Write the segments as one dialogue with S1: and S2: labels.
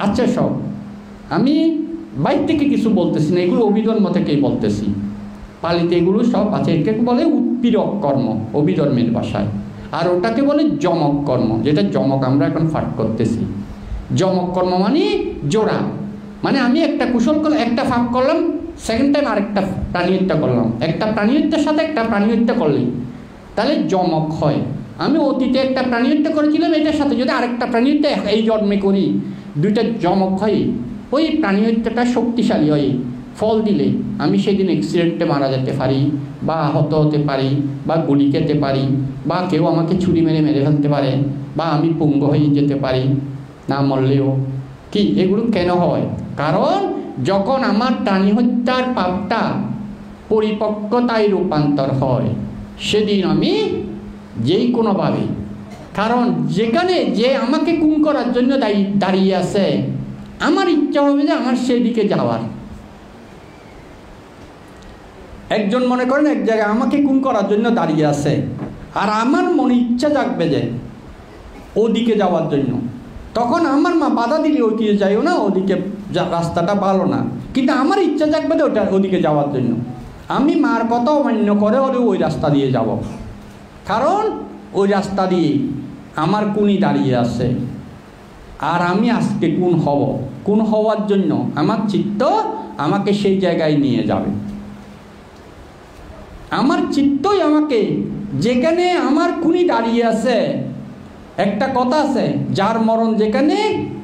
S1: আচ্ছা সব আমি বাইর থেকে কিছু বলতেছি না, এগুলো অভিধর্ম থেকেই বলতেছি। পালিতে এগুলো সব আছে। এটাকে বলে উৎপীড়ক কর্ম অভিধর্মের ভাষায়, আর ওটাকে বলে যমক কর্ম, যেটা যমক আমরা এখন পাঠ করতেছি। যমক কর্ম মানে জোড়া, মানে আমি একটা কুশল করলাম, একটা ফাঁক করলাম, সেকেন্ড টাইম আরেকটা প্রাণীহত্যা করলাম, একটা প্রাণীহত্যার সাথে একটা প্রাণীহত্যা করলেই তাহলে যমক হয়। আমি অতীতে একটা প্রাণীহত্যা করেছিলাম, এটার সাথে যদি আরেকটা প্রাণীহত্যা এই জন্মে করি, দুইটা যমক হয়। ওই প্রাণীহত্যাটা শক্তিশালী হয়, ফল দিলে আমি সেদিন অ্যাক্সিডেন্টে মারা যেতে পারি, বা আহত হতে পারি, বা গুলি খেতে পারি, বা কেউ আমাকে ছুরি মেরে মেরে ফেলতে পারে, বা আমি পঙ্গু হয়ে যেতে পারি না মরলেও। কি এগুলো কেন হয়? কারণ যখন আমার প্রাণী হত্যার পাপটা পরিপক্কতায় রূপান্তর হয়, সেদিন আমি যেই কোনোভাবে, কারণ যেখানে যে আমাকে খুন করার জন্য দাঁড়িয়ে আছে, আমার ইচ্ছা হবে যে আমার সেদিকে যাওয়ার। একজন মনে করেন এক জায়গায় আমাকে খুন করার জন্য দাঁড়িয়ে আছে, আর আমার মনে ইচ্ছা জাগবে যে ওদিকে যাওয়ার জন্য, তখন আমার মা বাধা দিলে ওদিকে যাইও না, ওদিকে রাস্তাটা ভালো না, কিন্তু আমার ইচ্ছা জাগবে যে ওদিকে যাওয়ার জন্য। আমি মার কথা অমান্য করে হলেও ওই রাস্তা দিয়ে যাব, কারণ ওই রাস্তা দিয়ে আমার খুনি দাঁড়িয়ে আছে, আর আমি আজকে খুন হওয়ার জন্য আমার চিত্ত আমাকে সেই জায়গায় নিয়ে যাবে। আমার চিত্তই আমাকে, যেখানে আমার খুনি দাঁড়িয়ে আছে, একটা কথা আছে, যার মরণ যেখানে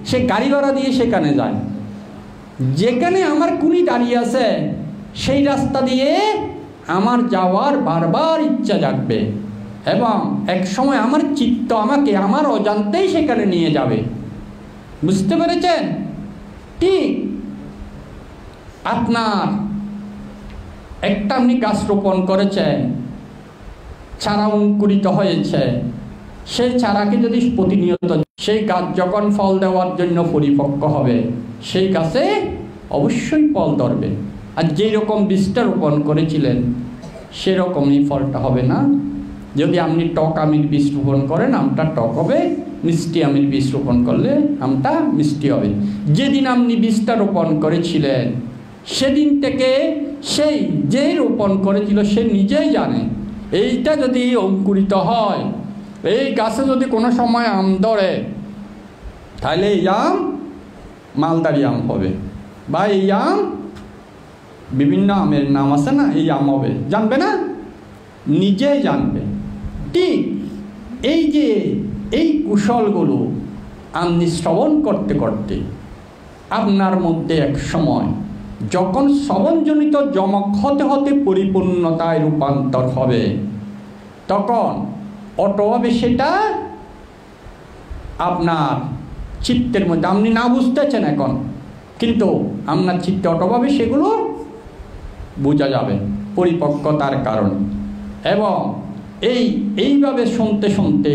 S1: সে গাড়ি ভাড়া দিয়ে সেখানে যায়। যেখানে আমার খুনি দাঁড়িয়ে আছে সেই রাস্তা দিয়ে আমার যাওয়ার বারবার ইচ্ছা জাগবে, এবং এক সময় আমার চিত্ত আমাকে আমার অজান্তেই সেখানে নিয়ে যাবে। বুঝতে পেরেছেন? ঠিক আপনার একটা আপনি গাছ রোপণ করেছেন, চারা অঙ্কুরিত হয়েছে, সেই চারাকে যদি প্রতিনিয়ত, সেই গাছ যখন ফল দেওয়ার জন্য পরিপক্ক হবে, সেই গাছে অবশ্যই ফল ধরবে। আর যেই রকম বীজটা রোপণ করেছিলেন সেরকমই ফলটা হবে না। যদি আপনি টক আমের বীজ রোপণ করেন, আমটা টক হবে, মিষ্টি আমের বীজ রোপণ করলে আমটা মিষ্টি হবে। যেদিন আপনি বীজটা রোপণ করেছিলেন সেদিন থেকে সেই যে রোপণ করেছিল সে নিজেই জানে এইটা যদি অঙ্কুরিত হয়, এই গাছে যদি কোনো সময় আম ধরে, তাহলে এই আম মালদারি আম হবে, বা এই আম বিভিন্ন আমের নাম আছে না, এই আম হবে, জানবে না? নিজেই জানবে। ঠিক এই যে এই কুশলগুলো আপনি শ্রবণ করতে করতে আপনার মধ্যে এক সময় যখন শ্রবণজনিত যমক হতে হতে পরিপূর্ণতায় রূপান্তর হবে, তখন অটোভাবে সেটা আপনার চিত্তের মধ্যে, আপনি না বুঝতেছেন এখন, কিন্তু আপনার চিত্তে অটোভাবে সেগুলো বোঝা যাবে পরিপক্কতার কারণে। এবং এইভাবে শুনতে শুনতে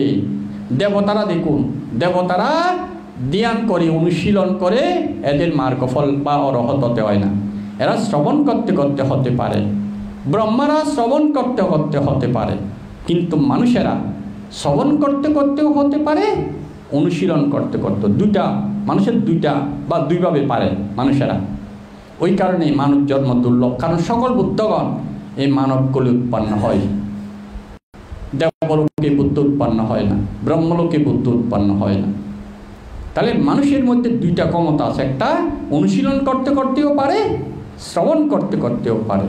S1: দেবতারা, দেখুন দেবতারা ধ্যান করে অনুশীলন করে এদের মার্গফল বা অরহত হতে হয় না, এরা শ্রবণ করতে করতে হতে পারে, ব্রহ্মারা শ্রবণ করতে করতে হতে পারে, কিন্তু মানুষেরা শ্রবণ করতে করতেও হতে পারে, অনুশীলন করতে করতে, দুইটা মানুষের দুইটা বা দুইভাবে পারে মানুষেরা। ওই কারণে মানব জন্ম দুর্লভ, কারণ সকল বুদ্ধগণ এই মানবকুলে উৎপন্ন হয়, দেবলোকে বুদ্ধ উৎপন্ন হয় না, ব্রহ্মলোকে বুদ্ধ উৎপন্ন হয় না। তাহলে মানুষের মধ্যে দুইটা ক্ষমতা আছে, একটা অনুশীলন করতে করতেও পারে, শ্রবণ করতে করতেও পারে।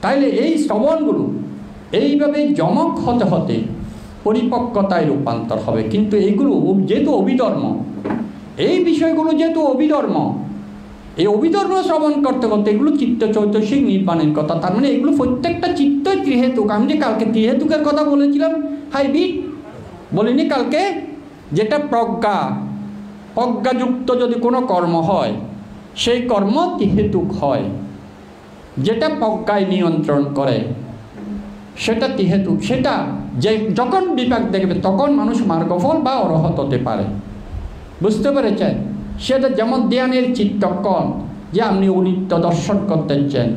S1: তাইলে এই শ্রবণগুলো এইভাবে যমক হতে হতে পরিপক্কতায় রূপান্তর হবে। কিন্তু এইগুলো যেহেতু অভিধর্ম, এই বিষয়গুলো যেহেতু অভিধর্ম, এই অভিধর্ম শ্রবণ করতে করতে এগুলো চিত্ত চৈতসিক নির্বাণের কথা, তার মানে এগুলো প্রত্যেকটা চিত্তই ত্রিহেতুক। আমি যে কালকে ত্রিহেতুকের কথা বলেছিলাম, হাইব্রিড বলিনি কালকে, যেটা প্রজ্ঞাযুক্ত যদি কোনো কর্ম হয় সেই কর্ম ত্রিহেতুক হয়, যেটা প্রজ্ঞায় নিয়ন্ত্রণ করে সেটা ত্রিহেতুক। সেটা যে যখন বিপাক দেখবে তখন মানুষ মার্গফল বা অরহত হতে পারে। বুঝতে পেরেছেন? সেটা যেমন ধ্যানের চিত্তক্ষণ, যে আপনি অনিত্য দর্শন করতেছেন,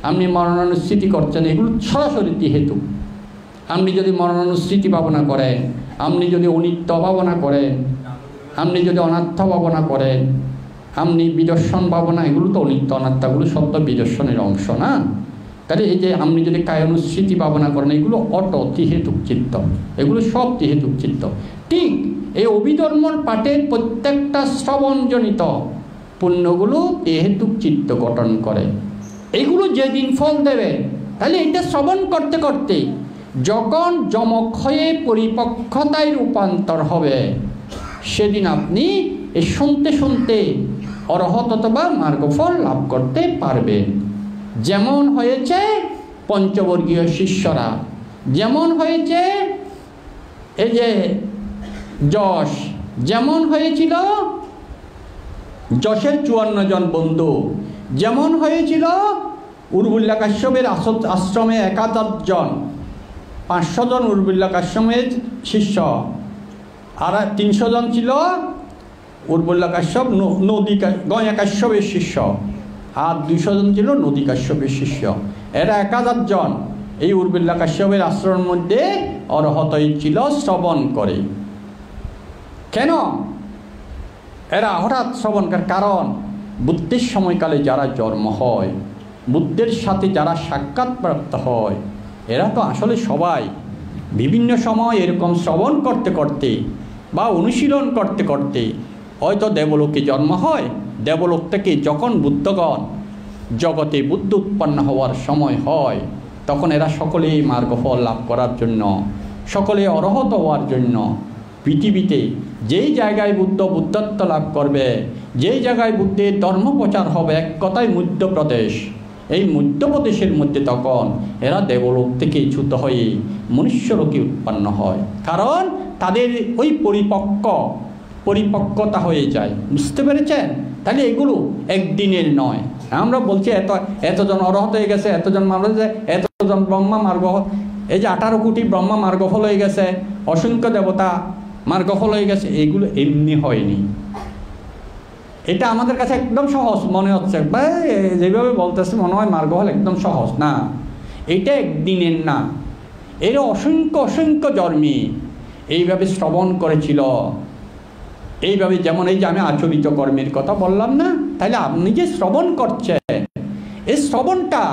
S1: আপনি মরণানুস্মৃতি করছেন, এগুলো সরাসরি ত্রিহেতুক। আপনি যদি মরণানুস্মৃতি ভাবনা করেন, আপনি যদি অনিত্য ভাবনা করেন, আপনি যদি অনাত্মা ভাবনা করেন, আপনি বিদর্শন ভাবনা, এগুলো তো অনিত্য অনাত্মাগুলো সব তো বিদর্শনের অংশ না। তাহলে এই যে আপনি যদি কায়ানুস্মৃতি ভাবনা করেন, এগুলো তিহেতুক চিত্ত, এগুলো সব তিহেতুক চিত্ত। ঠিক এই অভিধর্মর পাঠের প্রত্যেকটা শ্রবণজনিত পুণ্যগুলো তিহেতুক চিত্ত গঠন করে। এগুলো যেদিন ফল দেবে, তাহলে এটা শ্রবণ করতে করতে যখন যমক হয়ে পরিপক্কতায় রূপান্তর হবে, সেদিন আপনি এই শুনতে শুনতে অরহত অথবা মার্গফল লাভ করতে পারবেন। যেমন হয়েছে পঞ্চবর্গীয় শিষ্যরা, যেমন হয়েছে এই যে যশ, যেমন হয়েছিল যশের 54 জন বন্ধু, যেমন হয়েছিল উর্বল্লা কাশ্যপের আশ্রমে 71 জন, 500 জন উর্বল্লা কাশ্যপের শিষ্য, আর 300 জন ছিল উর্বল্লা কাশ্যপ গয়া কাশ্যপের শিষ্য, আর 200 জন ছিল নদী কাশ্যপের শিষ্য। এরা 1000 জন এই উর্বল্লা কাশ্যপের আশ্রমের মধ্যে অরহতই ছিল শ্রবণ করে। কেন এরা হঠাৎ শ্রবণ করে? কারণ বুদ্ধের সময়কালে যারা জন্ম হয়, বুদ্ধের সাথে যারা সাক্ষাৎ প্রাপ্ত হয়, এরা তো আসলে সবাই বিভিন্ন সময় এরকম শ্রবণ করতে করতে বা অনুশীলন করতে করতে হয়তো দেবলোকে জন্ম হয়। দেবলোক থেকে যখন বুদ্ধগণ জগতে বুদ্ধ উৎপন্ন হওয়ার সময় হয়, তখন এরা সকলেই মার্গফল লাভ করার জন্য, সকলে অরহত হওয়ার জন্য পৃথিবীতে যেই জায়গায় বুদ্ধত্ব লাভ করবে, যেই জায়গায় বুদ্ধের ধর্ম প্রচার হবে, এক কথায় মধ্যপ্রদেশ, এই মধ্যপ্রদেশের মধ্যে তখন এরা দেবলোক থেকে চ্যুত হয়ে মনুষ্যলোকে উৎপন্ন হয়। কারণ তাদের ওই পরিপক্কতা হয়ে যায়। বুঝতে পেরেছেন? তাহলে এগুলো একদিনের নয়। আমরা বলছি এতজন অরহত হয়ে গেছে, এতজন মানুষ, এতজন ব্রহ্মা মার্গ, এই যে 18 কোটি ব্রহ্মা মার্গফল হয়ে গেছে, অসংখ্য দেবতা মার্গফল হয়ে গেছে, এগুলো এমনি হয়নি। এটা আমাদের কাছে একদম সহজ মনে হচ্ছে, যেভাবে বলতেছে মনে হয় মার্গফল একদম সহজ না। এটা একদিনের না, এর অসংখ্য জন্মে এইভাবে শ্রবণ করেছিল। এইভাবে যেমন এই যে আমি আচরিত কর্মের কথা বললাম না, তাহলে আপনি যে শ্রবণ করছেন, এই শ্রবণটা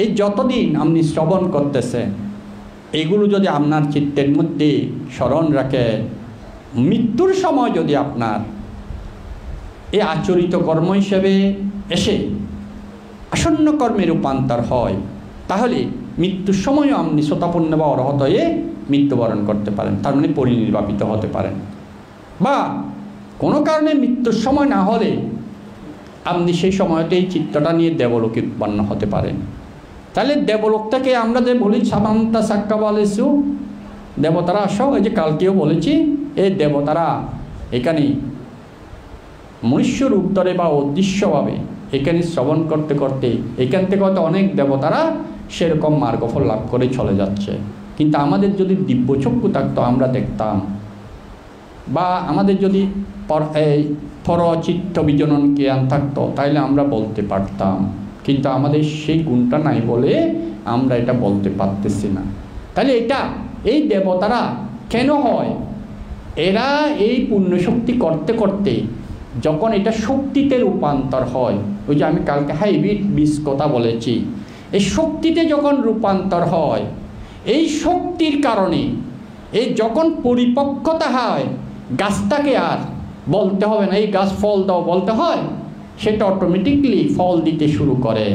S1: এই যতদিন আপনি শ্রবণ করতেছেন, এগুলো যদি আপনার চিত্তের মধ্যে স্মরণ রাখে, মৃত্যুর সময় যদি আপনার এই আচরিত কর্ম হিসেবে এসে আসন্ন কর্মে রূপান্তর হয়, তাহলে মৃত্যুর সময়ও আপনি সোতাপন্ন বা অরহত হয়ে মৃত্যুবরণ করতে পারেন, তার মানে পরিনির্বাপিত হতে পারেন। বা কোনো কারণে মৃত্যুর সময় না হলে আপনি সেই সময়তেই চিত্তটা নিয়ে দেবলোকে উৎপন্ন হতে পারেন। তাহলে দেবলোক থেকে আমরা যে বলি সামান্তা সাক্কাবালেসু, দেবতারা আসো, এই যে কালকেও বলেছি, এই দেবতারা এখানে মনুষ্য রূপ ধরে বা অদৃশ্যভাবে এখানে শ্রবণ করতে করতে এখান থেকে হয়তো অনেক দেবতারা সেরকম মার্গফল লাভ করে চলে যাচ্ছে। কিন্তু আমাদের যদি দিব্যচক্ষু থাকতো আমরা দেখতাম, বা আমাদের যদি পরচিত্ত বিজনন জ্ঞান থাকতো, তাইলে আমরা বলতে পারতাম। কিন্তু আমাদের সেই গুণটা নাই বলে আমরা এটা বলতে পারতেছি না। তাহলে এই দেবতারা কেন হয়? এরা এই পুণ্যশক্তি করতে করতে যখন এটা শক্তিতে রূপান্তর হয়, ওই যে আমি কালকে হাইব্রিড বীজ কথা বলেছি, এই শক্তিতে যখন রূপান্তর হয়, এই শক্তির কারণে এই যখন পরিপক্কতা হয়, গাছটাকে আর বলতে হবে না এই গাছ ফল দাও বলতে হয়, সেটা অটোমেটিকলি ফল দিতে শুরু করে।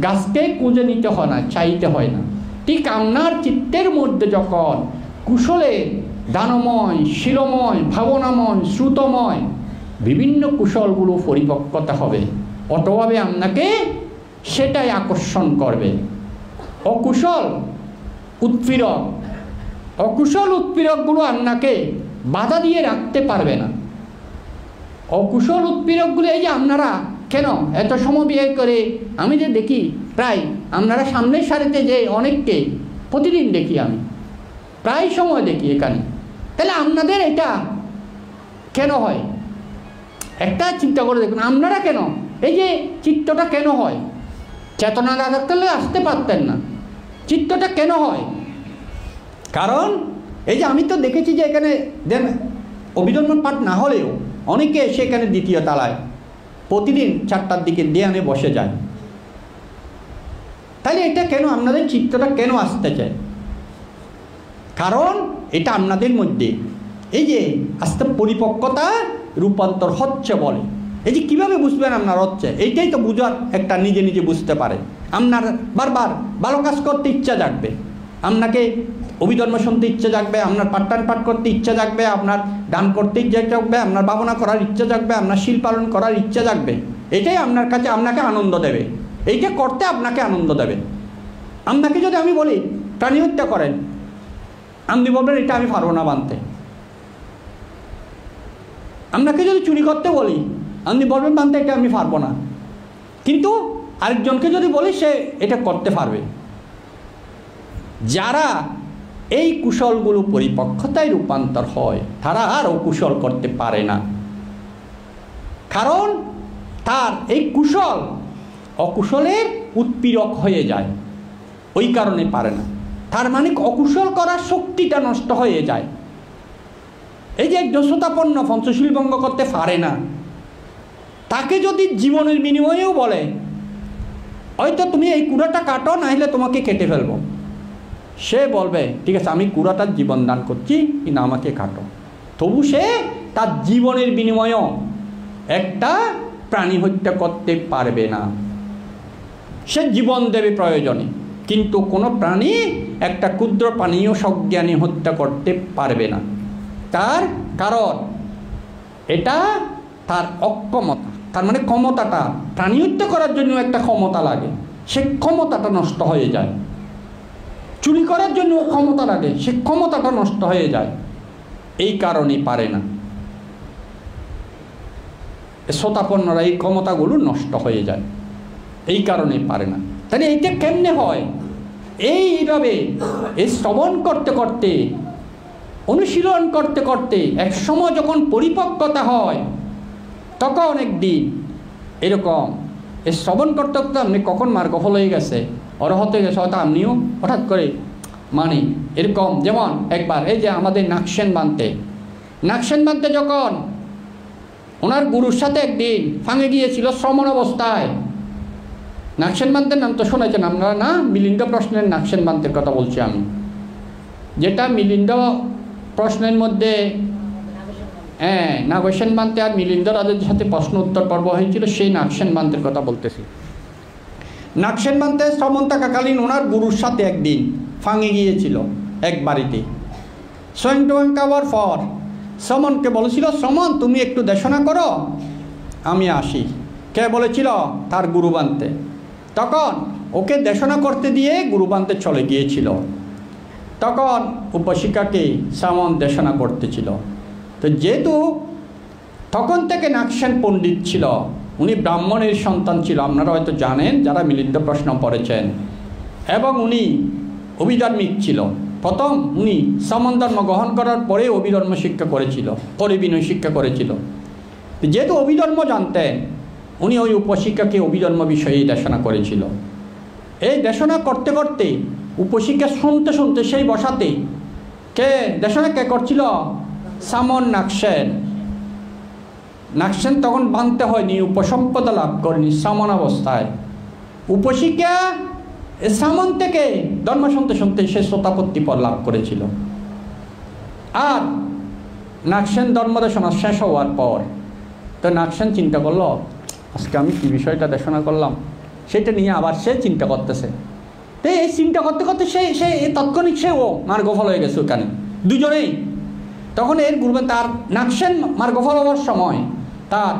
S1: গাছকে খুঁজে নিতে হয় না, চাইতে হয় না। ঠিক আপনার চিত্তের মধ্যে যখন কুশলে দানময়, শিলময়, ভাবনাময়, শ্রুতময় বিভিন্ন কুশলগুলো পরিপক্কতা হবে, অটোভাবে আপনাকে সেটাই আকর্ষণ করবে। অকুশল উৎপীড়কগুলো আপনাকে বাধা দিয়ে রাখতে পারবে না। অকুশল উৎপীড়কগুলো এই যে আপনারা কেন এত সময় ব্যয় করে, আমি যে দেখি প্রায় আপনারা সামনের সারিতে যে অনেককে প্রতিদিন দেখি, আমি প্রায় সময় দেখি এখানে। তাহলে আপনাদের এটা কেন হয়? একটা চিন্তা করে দেখুন, আপনারা কেন এই যে চিত্তটা কেন হয়? চেতনা না থাকলে আসতে পারতেন না। চিত্তটা কেন হয়? কারণ এই যে আমি তো দেখেছি যে এখানে অভিধর্ম পাঠ না হলেও অনেকে সেখানে দ্বিতীয় তলায় প্রতিদিন 4টার দিকে ধ্যানে বসে যায়। তাহলে এটা কেন আপনাদের চিত্রটা কেন আসতে চায়? কারণ এটা আপনাদের মধ্যে এই যে আস্তে পরিপক্কতা রূপান্তর হচ্ছে বলে। এই যে কীভাবে বুঝবেন আপনার হচ্ছে, এইটাই তো বুঝার একটা নিজে নিজে বুঝতে পারে। আপনার বারবার ভালো কাজ করতে ইচ্ছা জাগবে, আপনাকে অভিধর্ম শুনতে ইচ্ছা জাগবে, আপনার পাঠটান পাঠ করতে ইচ্ছা জাগবে, আপনার দান করতে ইচ্ছা জাগবে, আপনার ভাবনা করার ইচ্ছা জাগবে, আপনার শিল পালন করার ইচ্ছা জাগবে। এটাই আপনার কাছে আপনাকে আনন্দ দেবে, এইটা করতে আপনাকে আনন্দ দেবে। আপনাকে যদি আমি বলি প্রাণী হত্যা করেন, আপনি বলবেন এটা আমি পারবো না বানতে। আপনাকে যদি চুরি করতে বলি, আপনি বলবেন বানতে এটা আমি পারবো না। কিন্তু আরেকজনকে যদি বলি সে এটা করতে পারবে। যারা এই কুশলগুলো পরিপক্কতায় রূপান্তর হয় তারা আর অকুশল করতে পারে না, কারণ তার এই কুশল অকুশলের উৎপীড়ক হয়ে যায়, ওই কারণে পারে না। তার মানে অকুশল করার শক্তিটা নষ্ট হয়ে যায়। এই যে একজন শ্রোতাপন্ন পঞ্চশীল ভঙ্গ করতে পারে না, তাকে যদি জীবনের বিনিময়েও বলে হয়তো তুমি এই কুড়াটা কাটো, না হলে তোমাকে কেটে ফেলবো, সে বলবে ঠিক আছে আমি কুড়াটার জীবন দান করছি, কিন্তু আমাকে কাটো। তবু সে তার জীবনের বিনিময়েও একটা প্রাণী হত্যা করতে পারবে না। সে জীবন দেবে প্রয়োজনে, কিন্তু কোনো প্রাণী একটা ক্ষুদ্র প্রাণীও সজ্ঞানী হত্যা করতে পারবে না। তার কারণ এটা তার অক্ষমতা, তার মানে ক্ষমতাটা, প্রাণী হত্যা করার জন্য একটা ক্ষমতা লাগে, সে ক্ষমতাটা নষ্ট হয়ে যায়। চুরি করার জন্য ক্ষমতা লাগে, সে ক্ষমতাটা নষ্ট হয়ে যায়, এই কারণেই পারে না। শ্রোতাপন্নরা এই ক্ষমতাগুলো নষ্ট হয়ে যায়, এই কারণেই পারে না। তাহলে এইটা কেমনে হয়? এইভাবে এই শ্রবণ করতে করতে, অনুশীলন করতে করতে এক সময় যখন পরিপক্কতা হয়, তখন একদিন এরকম এই শ্রবণ করতে করতে আপনি কখন মার্গফল হয়ে গেছে, অরহত হয়ে গেছে, হয়তো আপনিও হঠাৎ করে মানে এরকম। যেমন একবার এই যে আমাদের নাকসেন বানতে যখন ওনার গুরুর সাথে একদিন ফাঙে গিয়েছিল শ্রমণ অবস্থায়। নাকসেন বান্তের নাম তো শুনেছেন আপনারা না? মিলিন্দ প্রশ্নের নাকসেন বান্তের কথা বলছি আমি, যেটা মিলিন্দ প্রশ্নের মধ্যে নাগসেন বান্তে আর মিলিন্দ রাজের সাথে প্রশ্ন উত্তর পর্ব হয়েছিল, সেই নাকসেন বান্তের কথা বলতেছি। নাকসেন বান্তে শ্রমণ থাকাকালীন ওনার গুরুর সাথে একদিন ফাঙে গিয়েছিল এক বাড়িতে। স্বয়ং টোয়ং খাওয়ার পর শ্রমণকে বলেছিল, শ্রমণ তুমি একটু দেশনা করো, আমি আসি। কে বলেছিল? তার গুরু বান্তে। তখন ওকে দেশনা করতে দিয়ে গুরু বান্তে চলে গিয়েছিল। তখন উপশিকাকে শ্রমণ দেশনা করতেছিল। তো যেহেতু তখন থেকে নাকসেন পণ্ডিত ছিল, উনি ব্রাহ্মণের সন্তান ছিল, আপনারা হয়তো জানেন যারা মিলিন্দ প্রশ্ন পড়েছেন, এবং উনি অভিধর্মিক ছিল। প্রথম উনি শ্রমণ ধর্ম গ্রহণ করার পরে অভিধর্ম শিক্ষা করেছিল, পরে বিনয় শিক্ষা করেছিল। যেহেতু অভিধর্ম জানতেন, উনি ওই উপশিক্ষাকে অভিধর্ম বিষয়েই দেশনা করেছিল। এই দেশনা করতে করতে উপশিক্ষা শুনতে শুনতে সেই বসাতে কে দেশনা কে করছিল? শ্রমণ নাকসেন তখন বানতে হয়নি, উপসম্পদা লাভ করেনি শ্রমণ অবস্থায়। উপশিক্ষা শ্রমণ থেকে ধর্ম শুনতে শুনতে সে শ্রোতাপত্তি পদ লাভ করেছিল। আর নাকসেন ধর্ম দেশনা শেষ হওয়ার পর তো নাকসেন চিন্তা করলো, আজকে আমি কী বিষয়টা দেশনা করলাম, সেটা নিয়ে আবার সে চিন্তা করতেছে। তো এই চিন্তা করতে করতে সে তৎক্ষণিক সেও মার্গফল হয়ে গেছে ওখানে দুজনেই। তখন এর গুরুবান তার নাকসেন মার্গফল হওয়ার সময় তার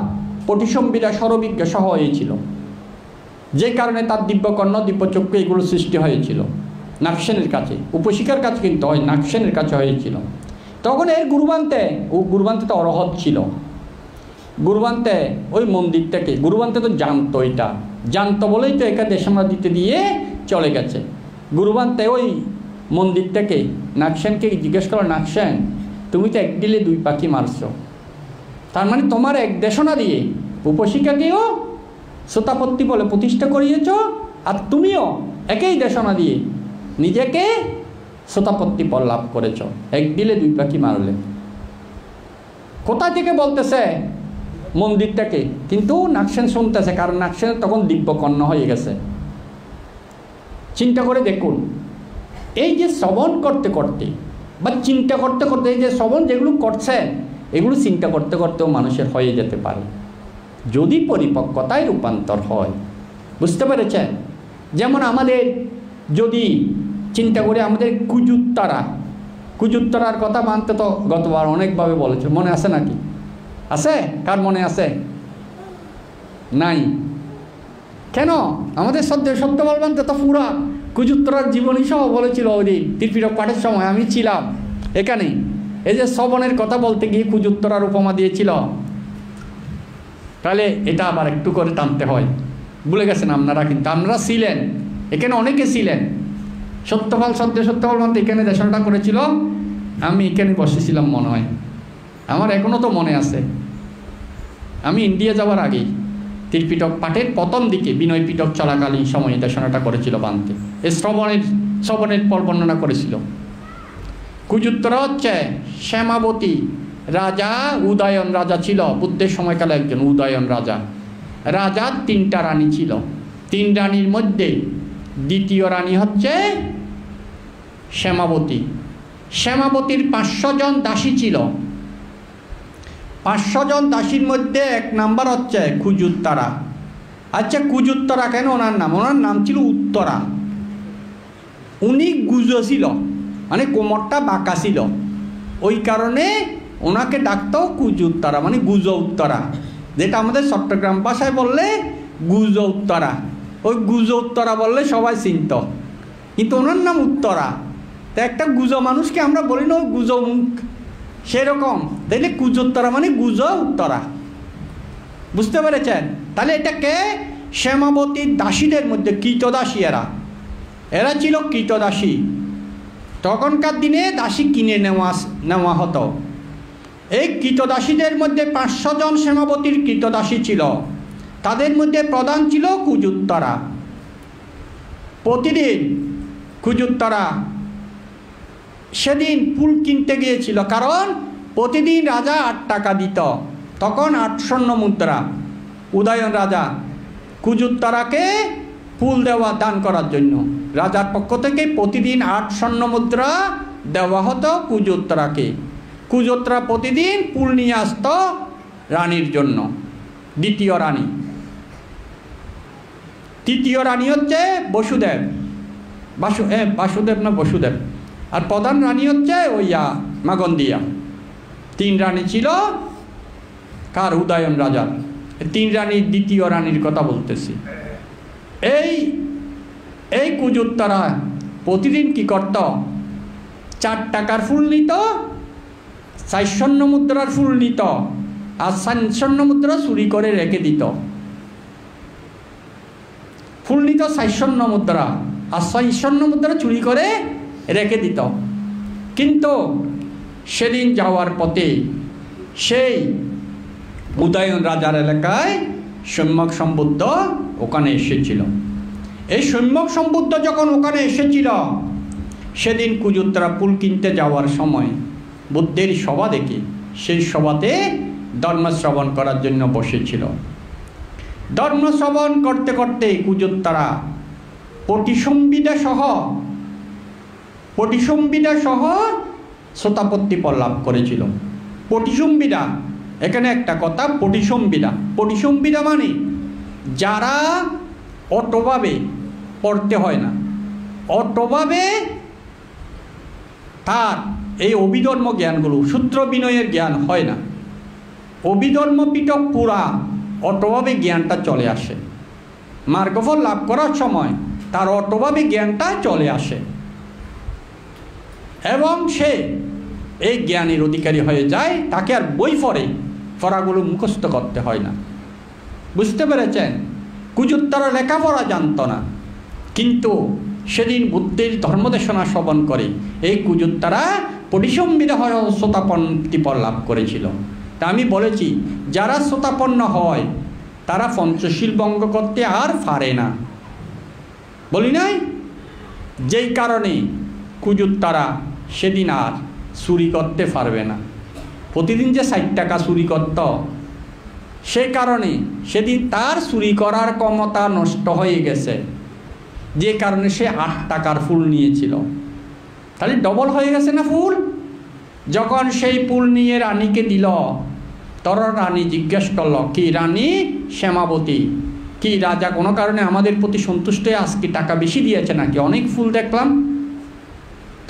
S1: পটিসম্বিদা সরবিজ্ঞ সহ হয়েছিল, যে কারণে তার দিব্যকর্ণ দিব্যচক্ষু এগুলো সৃষ্টি হয়েছিল নাকসেনের কাছে। উপশিকার কাছে কিন্তু হয় নাকসেনের কাছে হয়েছিল। তখন এর গুরুবান্তে তো অরহৎ ছিল। গুরুবান্তে ওই মন্দির থেকে, গুরুবান্তে তো জানতো, এটা জানতো বলেই তো একা দেশনা দিতে দিয়ে চলে গেছে। গুরুবান্তে ওই মন্দির থেকে নাকসেনকে জিজ্ঞেস করো, নাকসেন তুমি তো এক দিলে দুই পাখি মারছো, তার মানে তোমার এক দেশনা দিয়ে উপশিকাকেও শ্রোতাপত্তি বলে প্রতিষ্ঠা করিয়েছ, আর তুমিও একই দেশনা দিয়ে নিজেকে শ্রোতাপত্তি পদ লাভ করেছ, এক দিলে দুই পাখি মারলে। কোথা থেকে বলতেছে? মন্দির থেকে। কিন্তু নাগসেন শুনতেছে, কারণ নাগসেন তখন দিব্যকর্ণ হয়ে গেছে। চিন্তা করে দেখুন, এই যে শ্রবণ করতে করতে বা চিন্তা করতে করতে, এই যে শ্রবণ যেগুলো করছে, এগুলো চিন্তা করতে করতেও মানুষের হয়ে যেতে পারে যদি পরিপক্কতায় রূপান্তর হয়। বুঝতে পেরেছেন? যেমন আমাদের যদি চিন্তা করি, আমাদের কুজুত্তরার কথা মানতে তো গতবার অনেকভাবে বলেছে, মনে আছে নাকি? আছে? কার মনে আছে? নাই? কেন? আমাদের সত্য বলবেন তো পুরা কুজুত্তরার জীবনী সহ বলেছিল ওই দিন ত্রিপিটক পাঠের সময়। আমি ছিলাম এখানে। এই যে শ্রবণের কথা বলতে গিয়ে কুজুত্তরার উপমা দিয়েছিল। তাহলে এটা আবার একটু করে টানতে হয়। ভুলে গেছেন আপনারা? কিন্তু আপনারা ছিলেন এখানে, অনেকে ছিলেন। সত্যপাল বলতে এখানে দেশনাটা করেছিল, আমি এখানে বসেছিলাম মনে হয়। আমার এখনও তো মনে আছে, আমি ইন্ডিয়া যাওয়ার আগেই ত্রিপিটক পাঠের প্রথম দিকে বিনয় পিটক চলাকালীন সময়ে দেশনাটা করেছিল বানতে। এই শ্রবণের পর বর্ণনা করেছিল। কুজুত্তরা হচ্ছে শ্যামাবতী রাজা, উদয়ন রাজা ছিল বুদ্ধের সময়কালে, একজন উদয়ন রাজা। রাজার 3টা রানী ছিল। 3 রানীর মধ্যে দ্বিতীয় রানী হচ্ছে শ্যামাবতী। শ্যামাবতীর 500 জন দাসী ছিল। 500 জন দাসীর মধ্যে 1 নাম্বার হচ্ছে কুজুত্তরা। আচ্ছা, কুজুত্তরা কেন ওনার নাম? ওনার নাম ছিল উত্তরা। উনি গুজো ছিল, মানে কোমরটা বাঁকা ছিল, ওই কারণে ওনাকে ডাকতো কুজুত্তরা, মানে গুজো উত্তরা, যেটা আমাদের চট্টগ্রাম ভাষায় বললে গুজো উত্তরা। ওই গুজো উত্তরা বললে সবাই চিনত, কিন্তু ওনার নাম উত্তরা। তো একটা গুজো মানুষকে আমরা বলি না গুজো মুখ, সেরকম তাইলে কুজোত্তরা মানে গুজো উত্তরা। বুঝতে পেরেছেন? তাহলে এটাকে শ্যামাবতীর দাসীদের মধ্যে কৃতদাসী, এরা ছিল কৃতদাসী। তখনকার দিনে দাসী কিনে নেওয়া হতো। এই কৃতদাসীদের মধ্যে 500 জন শ্যামাবতীর কৃতদাসী ছিল। তাদের মধ্যে প্রধান ছিল কুজুত্তরা। প্রতিদিন কুজুত্তরা সেদিন ফুল কিনতে গিয়েছিল, কারণ প্রতিদিন রাজা 8 টাকা দিত। তখন 8 স্বর্ণ মুদ্রা। উদয়ন রাজা কুজুত্তরাকে ফুল দেওয়া দান করার জন্য রাজার পক্ষ থেকে প্রতিদিন 8 স্বর্ণ মুদ্রা দেওয়া হতো কুজুত্তরাকে। কুজুত্তরা প্রতিদিন ফুল নিয়ে আসত রানীর জন্য। দ্বিতীয় রানী। তৃতীয় রানী হচ্ছে বসুদেব। আর প্রধান রানী হচ্ছে মাগন্দিয়া। 3 রানী ছিল কার? উদয়ন রাজার। 3 রানীর দ্বিতীয় রানীর কথা বলতেছি। এই কুজুত্তরা প্রতিদিন কি করত? 4 টাকার ফুল নিত, 4 স্বর্ণ মুদ্রার ফুল নিত, আর 4 স্বর্ণ মুদ্রা চুরি করে রেখে দিত। ফুল নিত 4 স্বর্ণ মুদ্রা, আর 4 স্বর্ণ মুদ্রা চুরি করে রেখে দিত। কিন্তু সেদিন যাওয়ার পথে সেই উদয়ন রাজার এলাকায় সম্যক সম্বুদ্ধ ওখানে এসেছিল। এই সম্যক সম্বুদ্ধ যখন ওখানে এসেছিল, সেদিন কুজুত্তরা ফুল কিনতে যাওয়ার সময় বুদ্ধের সভা দেখে সেই সভাতে ধর্মশ্রবণ করার জন্য বসেছিল। ধর্মশ্রবণ করতে করতে কুজুত্তরা পটিসম্বিদা সহ শ্রোতাপত্তি লাভ করেছিল। পটিসম্বিদা, এখানে একটা কথা, পটিসম্বিদা মানে যারা অটোভাবে পড়তে হয় না, অটোভাবে তার এই অভিধর্ম জ্ঞানগুলো, সূত্র বিনয়ের জ্ঞান হয় না, অভিধর্ম পিটক পুরা অটোভাবে জ্ঞানটা চলে আসে। মার্গফল লাভ করার সময় তার অটোভাবে জ্ঞানটা চলে আসে এবং সে এই জ্ঞানের অধিকারী হয়ে যায়। তাকে আর বই পড়াগুলো মুখস্থ করতে হয় না। বুঝতে পেরেছেন? কুজুত্তরা লেখাপড়া জানত না, কিন্তু সেদিন বুদ্ধের ধর্মদেশনা শ্রবণ করে এই কুজুত্তরা পরিসম্বিত হয়ে শ্রোতাপন্নতি লাভ করেছিল। তা আমি বলেছি, যারা শ্রোতাপন্ন হয় তারা পঞ্চশীল ভঙ্গ করতে আর পারে না, বলি নাই? যেই কারণে কুজুত্তরা সেদিন আর চুরি করতে পারবে না। প্রতিদিন যে 60 টাকা চুরি করত, সে কারণে সেদিন তার চুরি করার ক্ষমতা নষ্ট হয়ে গেছে, যে কারণে সে 8 টাকার ফুল নিয়েছিল। তাহলে ডবল হয়ে গেছে না ফুল? যখন সেই ফুল নিয়ে রানীকে দিল, রানী জিজ্ঞেস করল, কি রানী শ্যামাবতী, কি রাজা কোনো কারণে আমাদের প্রতি সন্তুষ্ট হয়ে আজকে টাকা বেশি দিয়েছে নাকি? অনেক ফুল দেখলাম।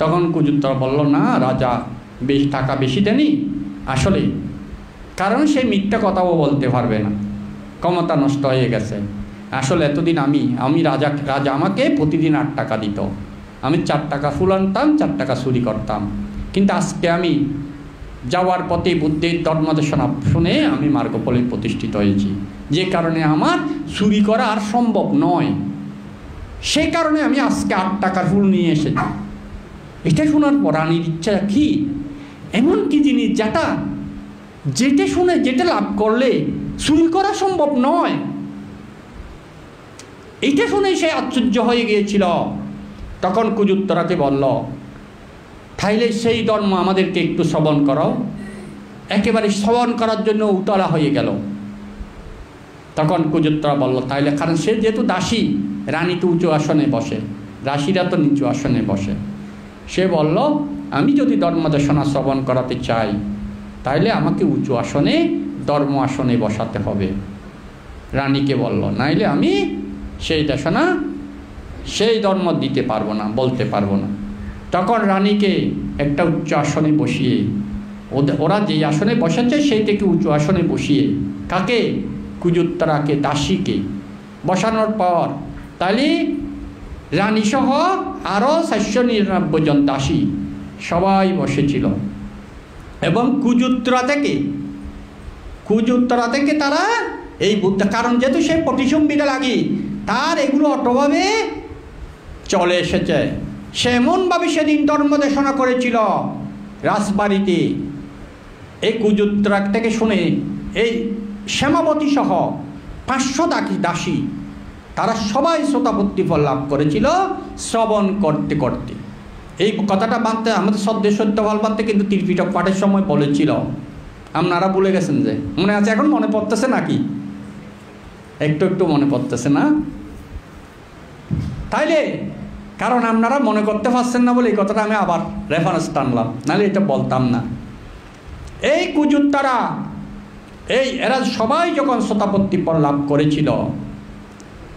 S1: তখন কুজুত্তরা বলল, না রাজা টাকা বেশি দেনি আসলে, কারণ সে মিথ্যা কথাও বলতে পারবে না, ক্ষমতা নষ্ট হয়ে গেছে। আসলে এতদিন আমি রাজা আমাকে প্রতিদিন 8 টাকা দিত, আমি 4 টাকা ফুল আনতাম, 4 টাকা চুরি করতাম, কিন্তু আজকে আমি যাওয়ার পথে বুদ্ধের ধর্মদেশনা শুনে আমি মার্গফলে প্রতিষ্ঠিত হয়েছি, যে কারণে আমার চুরি করা আর সম্ভব নয়, সেই কারণে আমি আজকে 8 টাকার ফুল নিয়ে এসেছি। এটা শোনার পর রানীর ইচ্ছা কি, এমন কি জিনিস যেটা শুনে যেটা লাভ করলে চুরি করা সম্ভব নয়, এইটা শুনে সে আশ্চর্য হয়ে গিয়েছিল। তখন কুজুত্তরাকে বলল, তাইলে সেই ধর্ম আমাদেরকে একটু শ্রবণ করো। একেবারে শ্রবণ করার জন্য উতলা হয়ে গেল। তখন কুজুত্তরা বলল, তাইলে, কারণ সে যেহেতু দাসী, রানী তো উঁচু আসনে বসে, দাসীরা তো নিচু আসনে বসে। সে বলল, আমি যদি ধর্মদেশনা শ্রবণ করাতে চাই, তাইলে আমাকে উঁচু আসনে, ধর্ম আসনে বসাতে হবে। রানীকে বলল, নাইলে আমি সেই দেশনা, সেই ধর্ম দিতে পারবো না, বলতে পারবো না। তখন রানীকে একটা উচ্চ আসনে বসিয়ে, ওরা যেই আসনে বসেছে সেই থেকে উঁচু আসনে বসিয়ে, কাকে? কুজুত্তরাকে, দাসীকে বসানোর পর তাহলে রানীসহ আরও 499 জন দাসী সবাই বসেছিল। এবং কুজুত্তরা থেকে তারা এই বুদ্ধ, কারণ যেহেতু সে প্রতিসম্বিটা লাগে, তার এগুলো অটোভাবে চলে এসেছে। সে এমনভাবে সেদিন ধর্মদেশনা করেছিল রাজবাড়িতে। এই কুজুত্তরা থেকে শুনে এই শ্যামাবতী সহ 500 দাসী তারা সবাই শ্রোতাপত্তি ফল লাভ করেছিল শ্রবণ করতে করতে। এই কথাটা বানতে আমাদের শ্রদ্ধেয় সত্যপাল বানতে কিন্তু ত্রিপিটক পাঠের সময় বলেছিল, আপনারা ভুলে গেছেন যে? মনে আছে? এখন মনে পড়তেছে নাকি? একটু মনে পড়তেছে না? তাইলে কারণ আপনারা মনে করতে পারছেন না বলে এই কথাটা আমি আবার রেফারেন্স টানলাম, নাহলে এটা বলতাম না। এই কুজুত্তরা, এরা সবাই যখন শ্রোতাপত্তি ফল লাভ করেছিল,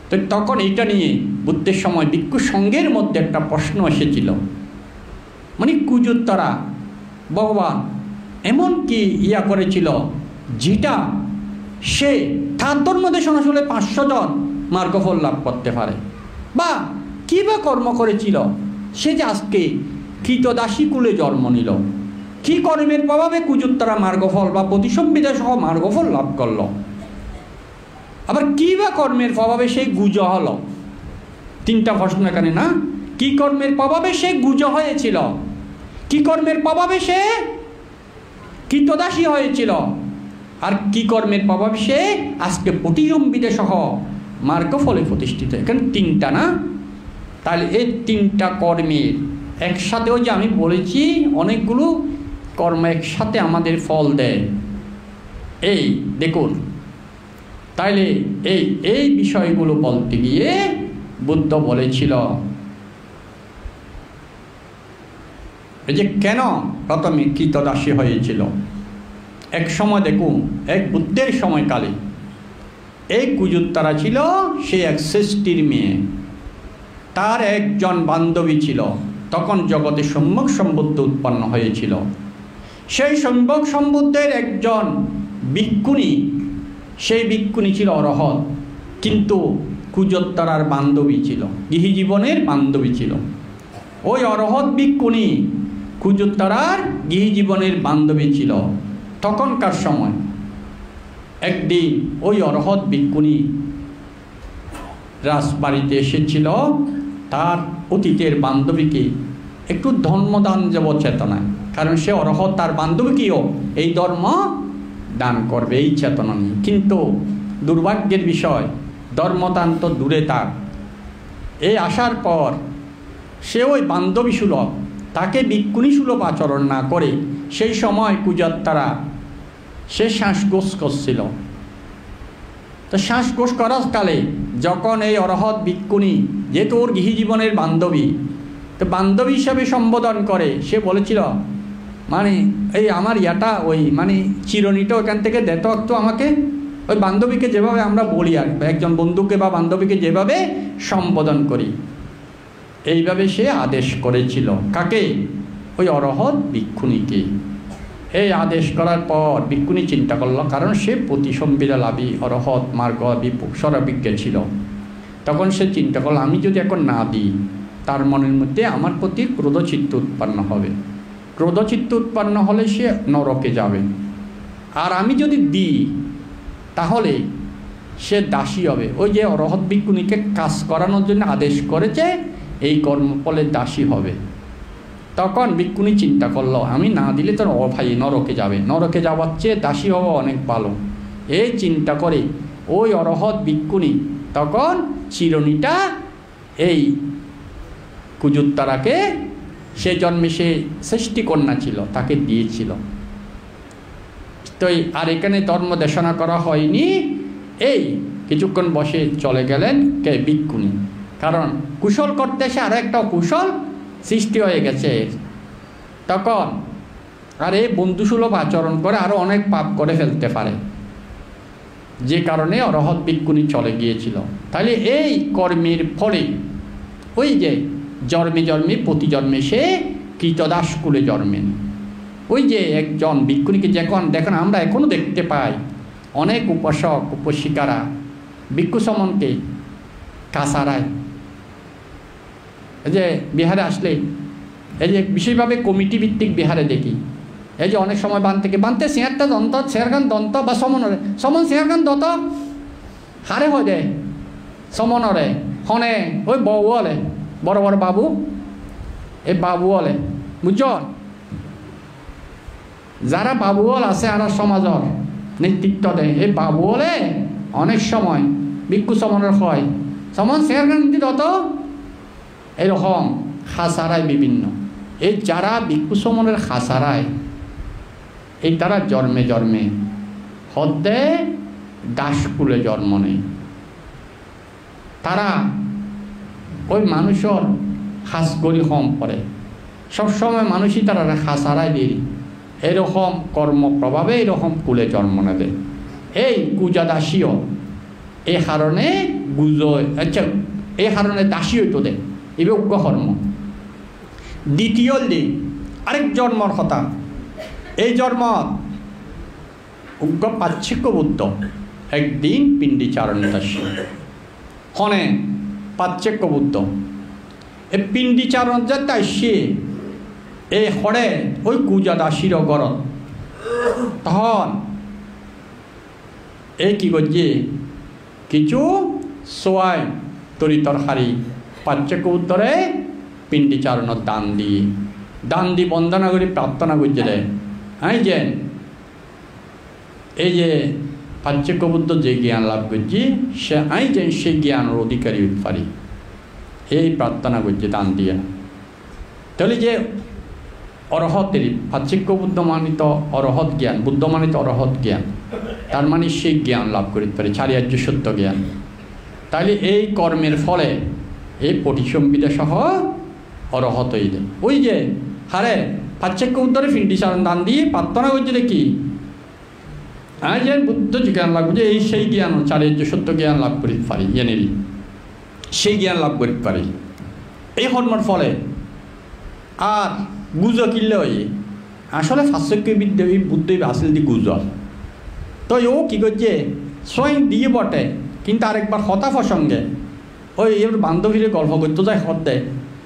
S1: তো তখন এইটা নিয়ে বুদ্ধের সময় ভিক্ষু সংঘের মধ্যে একটা প্রশ্ন এসেছিল, মানে কুজুত্তরা ভগবান এমন কি করেছিল যেটা সে তার ধর্মদেশনা আসলে 500 জন মার্গফল লাভ করতে পারে, বা কী বা কর্ম করেছিল সে যে আজকে কৃতদাসী কুলে জন্ম নিল, কি কর্মের প্রভাবে কুজুত্তরা মার্গফল বা প্রতিসম্বিদা সহ মার্গফল লাভ করল, আবার কী বা কর্মের প্রভাবে সে গুজ হলো। 3টা প্রশ্ন এখানে না? কি কর্মের প্রভাবে সে গুজ হয়েছিল, কি কর্মের প্রভাবে সে কৃতদাসী হয়েছিল, আর কি কর্মের প্রভাবে সে আজকে প্রতিসম্বিদা সহ মার্গফলে প্রতিষ্ঠিত। এখানে 3টা না? তাহলে এই 3টা কর্মের একসাথে, ওই যে আমি বলেছি অনেকগুলো কর্ম একসাথে আমাদের ফল দেয়, এই দেখুন। তাইলে এই বিষয়গুলো বলতে গিয়ে বুদ্ধ বলেছিল যে কেন প্রথমে কৃতদাসী হয়েছিল। এক সময় দেখুন, এক বুদ্ধের সময়কালে এই কুজুত্তরা ছিল, সে এক শ্রেষ্ঠীর মেয়ে, তার একজন বান্ধবী ছিল। তখন জগতে সম্যক সম্বুদ্ধ উৎপন্ন হয়েছিল। সেই সম্যক সম্বুদ্ধের একজন ভিক্ষুণী, সেই ভিক্ষুণী ছিল অরহৎ, কিন্তু কুজুত্তরার বান্ধবী ছিল, গৃহী জীবনের বান্ধবী ছিল। ওই অরহৎ ভিক্ষুণী কুজুত্তরার গৃহী জীবনের বান্ধবী ছিল। তখনকার সময় একদিন ওই অরহৎ ভিক্ষুণী রাজবাড়িতে এসেছিল তার অতীতের বান্ধবীকে একটু ধর্মদান দেব চেতনায়, কারণ সে অরহৎ, তার বান্ধবীকেও এই ধর্ম দান করবে এই চেতনা নিয়ে। কিন্তু দুর্ভাগ্যের বিষয়, ধর্মদান তো দূরে থাক, এই আসার পর সে ওই বান্ধবী সুলভ, তাকে ভিক্ষুণী সুলভ আচরণ না করে সেই সময় কুজাত্তারা সে শ্বাসকোষ করছিল। তো শ্বাসকোষ করার কালে যখন এই অরহৎ ভিক্ষুণী যেহেতু ওর গৃহী জীবনের বান্ধবী, তো বান্ধবী হিসাবে সম্বোধন করে, সে বলেছিল মানে এই আমার ইয়াটা ওই মানে চিরনিটা ওখান থেকে দেতো একটু আমাকে, ওই বান্ধবীকে যেভাবে আমরা বলি আর একজন বন্ধুকে বা বান্ধবীকে যেভাবে সম্বোধন করি, এইভাবে সে আদেশ করেছিল। কাকে? ওই অরহৎ ভিক্ষুণীকে। এই আদেশ করার পর ভিক্ষুণী চিন্তা করল, কারণ সে প্রতিসম্বিরা লাভী অরহৎ মার্গ সরাবিজ্ঞ ছিল। তখন সে চিন্তা করল, আমি যদি এখন না দিই তার মনের মধ্যে আমার প্রতি ক্রোধচিত্ত উৎপন্ন হবে, ক্রোধচিত্ত উৎপন্ন হলে সে নরকে যাবে। আর আমি যদি দিই তাহলে সে দাসী হবে। ওই যে অরহৎ ভিক্ষুণীকে কাজ করানোর জন্য আদেশ করেছে, এই কর্মফলে দাসী হবে। তখন ভিক্ষুণী চিন্তা করলো, আমি না দিলে তো ভাই নরকে যাবে, নরকে যাওয়ার চেয়ে দাসী হওয়া অনেক ভালো। এই চিন্তা করে ওই অরহৎ ভিক্ষুণী তখন চিরনিটা এই কুজুত্তারাকে, সে জন্মে সে সৃষ্টিকন্যা ছিল, তাকে দিয়েছিল। তো আর এখানে ধর্ম দেশনা করা হয়নি। এই কিছুক্ষণ বসে চলে গেলেন কে? ভিক্ষুণী। কারণ কুশল করতে এসে আরও একটা কুশল সৃষ্টি হয়ে গেছে। তখন আর এই বন্ধুসুলভ আচরণ করে আরও অনেক পাপ করে ফেলতে পারে, যে কারণে অরহৎ ভিক্ষুণী চলে গিয়েছিল। তাহলে এই কর্মের ফলে ওই যে জন্মে জন্মে প্রতি জন্মে সে কৃতদাস কুলে জন্মেন। ওই যে একজন ভিক্ষুণীকে যখন দেখেন, আমরা এখনও দেখতে পাই অনেক উপাসক উপাসিকারা ভিক্ষু সমনকে কাছাড়ায়, এই যে বিহারে আসলে এই যে বিশেষভাবে কমিটি ভিত্তিক বিহারে দেখি, এই যে অনেক সময় বানতে শেয়ারটা দন্ত শেয়ারগান দন্ত বা সমনরে সমন শেয়ারগান দত হারে হয়ে যায় সমনরে হনে ওই বউ হলে বড় বড় বাবু, এই বাবু হলে বুঝছ, যারা বাবুল আছে আর সমাজের নেতৃত্ব দেয়, এই বাবু হলে অনেক সময় ভিক্ষু সমনের হয় সমন শেয়ারগান দত এরকম খাসারায় বিভিন্ন। এই যারা ভিক্ষু সমনের খাসারায়, এই তারা জন্মে জন্মে হদ্দে দাসকুলে জন্ম নেয়। তারা ওই মানুষের খাস করি কম পড়ে, সবসময় মানুষই তারা খাসারায় দিয়ে এরকম কর্মপ্রভাবে এরকম কুলে জন্ম নেবে। এই কুজা দাসীও এই কারণে আচ্ছা এই কারণে দাসী হইতো দেয় এই উগ্র কর্ম। দ্বিতীয় দিন আরেক জন্মর কথা, এই জন্ম উগ্র পাচ্ছিক্য বুদ্ধ একদিন পিণ্ডিচারণ দাসী হনে পাচ্ছিক্য বুদ্ধ এই পিণ্ডিচারণ যে দাসী এই হরে ওই কুজা দাসীর গরত। তখন এই কি করছে, কিছু সোয়াই তরি তরকারি পাচ্ছিক্য উত্তরে পিণ্ডিচারণের দান দি বন্দনা করে প্রার্থনা করছে রে, যে এই যে পাচ্ছিক্য বুদ্ধ যে জ্ঞান লাভ করছি সে যে সেই জ্ঞানের অধিকারী হতে পারি, এই প্রার্থনা করছে দান দিয়ে। তাহলে যে অরহতের পাচ্ছিক্য বুদ্ধ মানিত অরহৎ জ্ঞান, বুদ্ধ মানিত অরহৎ জ্ঞান, তার মানে সেই জ্ঞান লাভ করতে পারে চারিয়ার্য সত্য জ্ঞান। তাহলে এই কর্মের ফলে এই পটিসম্বিদা সহ অরহত হয়ে যায়। ওই যে হারে পাচ্ছিক্য উত্তরে পিণ্ডিচারণ দান দিয়ে প্রার্থনা করছে দেখি যে বুদ্ধ যে জ্ঞান লাভ করছে, এই সেই জ্ঞান চারিয়ার্য সত্য জ্ঞান লাভ করতে পারি, জেনেরি সেই জ্ঞান লাভ করতে পারি এই কর্মের ফলে। আর গুজ কিনলে ওই আসলে পাশ্চাত্য বিদ্যা বুদ্ধই আসল দি গুজ। তো ও কী করছে স্বয়ং দিয়ে বটে, কিন্তু আরেকবার হতা প্রসঙ্গে ওই এবার বান্ধবীরে গল্প করতে যায় হত দেয়,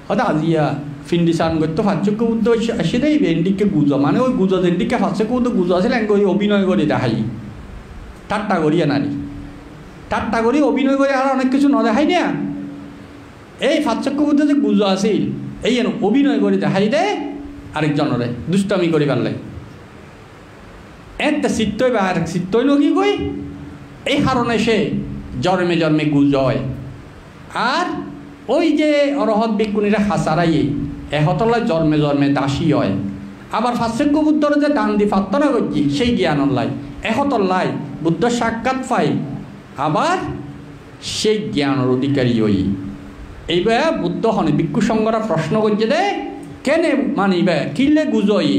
S1: হয়তো আজিয়া পিণ্ডিচারণ করতো পাচ্ছিক্য বুদ্ধ এসে দেয় এন্ডিকে গুজ, মানে ওই গুজ যেদিকে পাচ্ছিক্য বুদ্ধ গুজ আসলে ওই অভিনয় করে দেখাই, ঠাট্টা করিয়া নারী ঠাট্টা করি অভিনয় করে আর অনেক কিছু ন দেখাই না। এই পাচ্ছিক্য বুদ্ধ যে গুজ আছিল এই অভিনয় করে দেখাই দেয় আরেকজনরে দুষ্টামি করে পারলে একটা চিত্তই বা আরেক চিত্তই লগি কই, এই কারণে সে জন্মে জন্মে গুজ হয়। আর ওই যে অরহৎ ভিক্ষুণীরা হাসারাইয়ে এহতলা জন্মে জন্মে দাসী হয়। আবার ফাঁসেজ্ঞ বুদ্ধর যে দান দি প্রার্থনা করছি সেই জ্ঞান লাই এহতর লাই বুদ্ধ সাক্ষাৎ পাই আবার সেই জ্ঞানের অধিকারী হই। এইবার বুদ্ধ হনে ভিক্ষু সংঘরা প্রশ্ন করছে দে কেনে মানিবে কিল্লে গুজই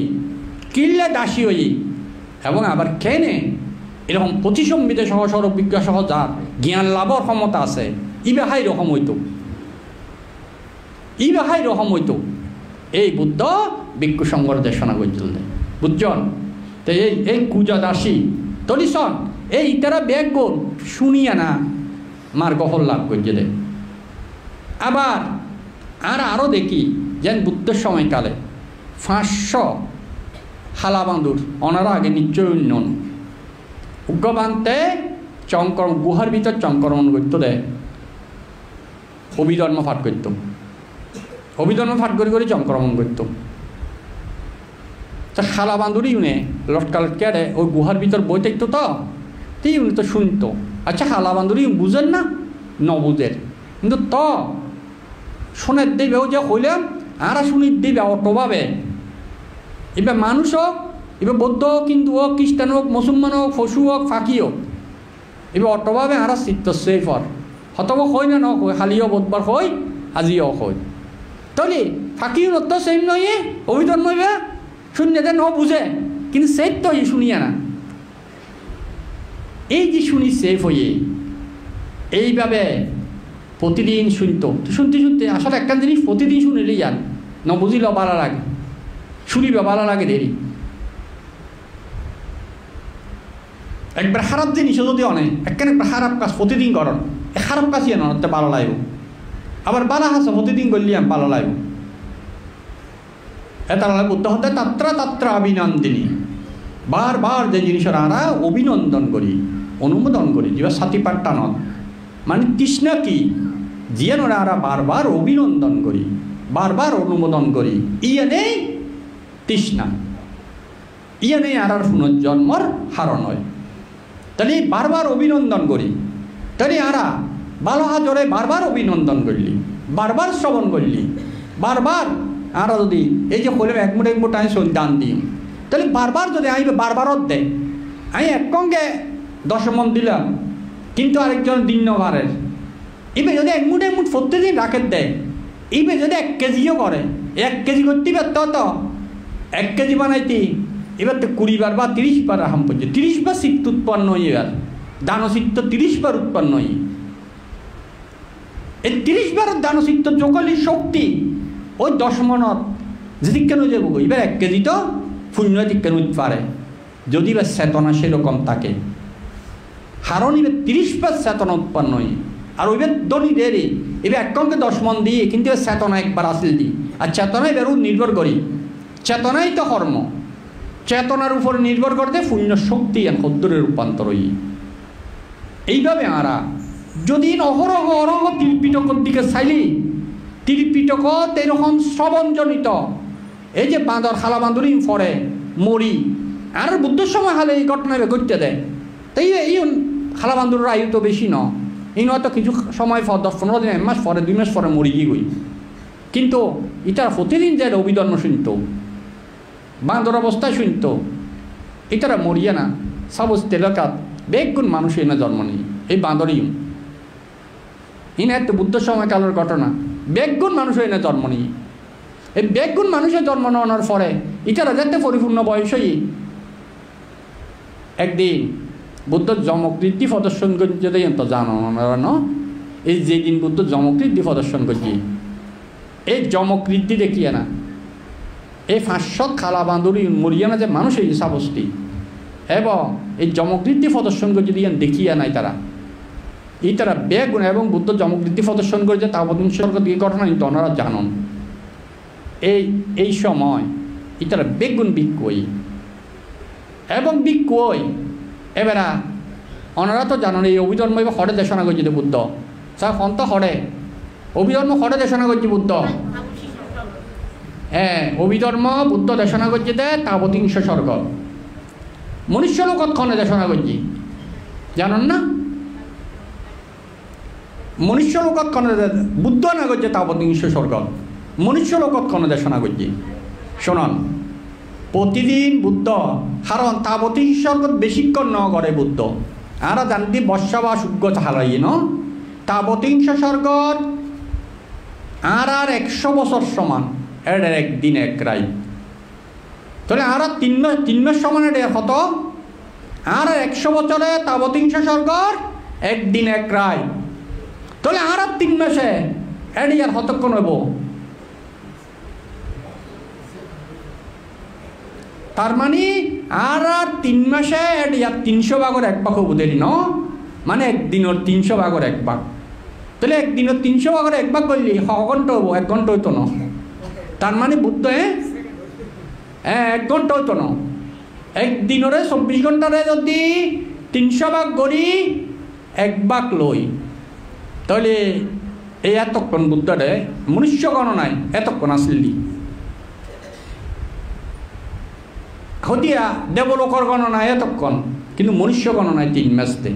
S1: কিল্লে দাসী হই এবং আবার কেনে এরকম প্রতিসম্বিতে সহ সরব বিজ্ঞা সহ যার জ্ঞান লাভর ক্ষমতা আছে ইবে হাই রকম হইতো এই বুদ্ধ ভিক্ষু সংঘর দেশনা করছিল বুঝছেন। তো এই কুজা দাসী তলিসন এই তারা ব্যাগ গোল শুনিয়া না মার গহল লাভ করছে দে। আবার আরও দেখি যেন বুদ্ধের সময়কালে 500 হালা বাঁধুর ওনারা আগে নিশ্চয় উন্নয়ন উগ্রবান্তে চঙ্করম গুহার ভিতর চঙ্করমণ করতো দেয় অভিধর্ম ফাট করত অভিধর্ম ফাট করে চঙ্করমণ করত। তা খালা বাঁধুরই উনি লটকা লটকে ওই গুহার ভিতর বই থাকতো তো উনি তো শুনতো। আচ্ছা খালা বাঁধুরই বুঝেন না ন বুঝের কিন্তু শোনের দেবেও যে হইলাম আর শুনির দেবে অটোভাবে এবার মানুষ হোক এবার বৌদ্ধ হোক হিন্দু হোক খ্রিস্টান হোক মুসলমান হোক পশু হোক ফাঁকি হোক এবার অটোভাবে আর চিত্ত সেফর হতব হয় না নয় হালিও বোধবার হয় আজিও হয় তাহলে ফাঁকিও নত সেই নয় অভিধর্ম হইবে শূন্য দেন ন বুঝে কিন্তু সেফ তো শুনিয়া না এই যে শুনি সেফ হইয়ে এইভাবে প্রতিদিন শুনতো শুনতে আসলে একটা জিনিস প্রতিদিন শুনিলে যান ন বুঝিলেও ভালো লাগে শুনিবে ভালো লাগে দেরি একবার খারাপ জিনিসও যদি অনেক একখানে খারাপ কাজ প্রতিদিন করন খারাপ কাজই আনতে ভালো লাগবে আবার বালা হাসা প্রতিদিন করলে ভালো লাগবে তারা বুদ্ধ হতে তাত্রা অভিনন্দিনী বারবার যে জিনিসের আমরা অভিনন্দন করি অনুমোদন করি যেবার সাথী পাট্টা নন মানে তৃষ্ণা কি জিয়ান আমরা বারবার অভিনন্দন করি বারবার অনুমোদন করি ইয়ে নেই তৃষ্ণা ইয়ে নেই আর পুনর্জন্মর হারণ হয় তাহলে বারবার অভিনন্দন করি তাহলে আরা ভালো হাজরে বারবার অভিনন্দন করলি বারবার শ্রবণ করলি বারবার আর যদি এই যে হলে এক মুঠ আমি দান দিই তাহলে বারবার যদি আইবে বারবারত দেয় আমি একঙ্গে 10 মন দিলাম কিন্তু আরেকজন দিন নভারের এবার যদি এক মুঠ প্রত্যেকদিন রাখে দেয় এইবার যদি 1 কেজিও করে 1 কেজি করতে পারত তো 1 কেজি বানাইতে এবার তো 20 বার বা 30 বার রাহাম পড়ছে 30 বার সিক্ত উৎপন্ন হই এবার দানসিক্ত 30 বার উৎপন্ন হই এই 30 বার দানসিক্ত যোগলি শক্তি ওই 10 মনত যদি কেন যাব এবার 1 কেজি তো শূন্য দিক কেন পারে যদি বা চেতনা সেরকম থাকে হারণ এবার 30 বার চেতনা উৎপন্ন হই আর ওইবার দনি দেরি এবার একঙ্গে 10 মন দিয়ে কিন্তু চেতনা একবার আসিল দিই আর চেতনা এবার নির্ভর করি চেতনাই তো কর্ম চেতনার উপর নির্ভর করতে শূন্য শক্তি খদ্দরে রূপান্তর হই এইভাবে আমরা যদি অহরহ অরহ তিলপিটকর দিকে চাইলি তিলপিটকত এরকম শ্রবণজনিত এই যে বাঁদর খালা বাঁদরই পরে মরি আর বুদ্ধের সময় হালে এই ঘটনা ঘটতে দেয় তাই এই খালা বাঁদরের আয়ু তো বেশি ন এই নয়তো কিছু সময় 10-15 দিন 1 মাস পরে 2 মাস পরে মরি গই কিন্তু ইতারা প্রতিদিন যায় অভিধর্ম শুনত বাঁদর অবস্থায় শুনত ইতারা মরিয়া না সাবজ তেলকাত বেগুন মানুষ এনে জন্ম নেই এই বাঁদরই ইনা একটা বুদ্ধের সময়কালের ঘটনা বেগুন মানুষ এনে জন্ম নেই এই বেগুন মানুষের জন্ম নেওয়ার পরে ইতারা যাতে পরিপূর্ণ বয়সই একদিন বুদ্ধ যমকৃতি প্রদর্শন করছে তো জানো এই যেদিন বুদ্ধ যমকৃতি প্রদর্শন করছি এই যমকৃতি দেখিয়ে না এই 500 খালা বাঁধুরি মরিয়া না যে মানুষ এই সাবস্তি এবং এই যমকৃতি প্রদর্শন করছে দেখিয়া নাই তারা এই তারা বেগুন এবং বুদ্ধ যমকৃতি প্রদর্শন করেছে তাবদিন স্বর্গ দিয়ে ঘটনা কিন্তু ওনারা জানন এই সময় ইতারা বেগুন বিক্ষই এবং বিক্ষই এবারা ওনারা তো জানেন এই অভিধর্ম এবার হরে দেশনা করছে বুদ্ধ স্যার ফোন তো হরে অভিধর্ম হরে দেশনা করছে বুদ্ধ হ্যাঁ অভিধর্ম বুদ্ধ দেশনা করছে দে তাবতিংশ স্বর্গ মনুষ্য লোকক্ষণে দেশনা করছি জানেন না মনুষ্য লোকক্ষণে বুদ্ধ না করছে তাবতিংশ স্বর্গ মনুষ্য লোকক্ষণে দেশনা করছি শোনন প্রতিদিন বুদ্ধ কারণ তাবতীংশ স্বর্গত বেশিক্ষণ ন করে বুদ্ধ আর জানতি বর্ষা বা সুজ্ঞ হারাই ন তাবতীংশ স্বর্গত আর 100 বছর সমান এর একদিন এক রাই তাহলে আর 3 মাস সমান এর কত আর 100 বছরে তাবতীংশ স্বর্গর একদিন এক রায় তাহলে আর 3 মাসে এর আর কতক্ষণ হইব তার মানে আর 3 মাসে এর 300 ভাগের 1 ভাগ হবো দেরি ন মানে একদিনের 300 ভাগের 1 ভাগ তাহলে একদিনের 300 ভাগের 1 ভাগ করলি ঘন্টা হবো 1 ঘন্টা হইতো না তার মানে বুদ্ধ 1 ঘন্টা হইতো না একদিনের 24 ঘন্টারে যদি 300 ভাগ করি 1 ভাগ লই তাহলে এই এতক্ষণ বুদ্ধরে মনুষ্য গণনায় এতক্ষণ আসলি হতিয়া দেবলোকর গণনায় এতক্ষণ কিন্তু মনুষ্য গণনায় 3 মাস দে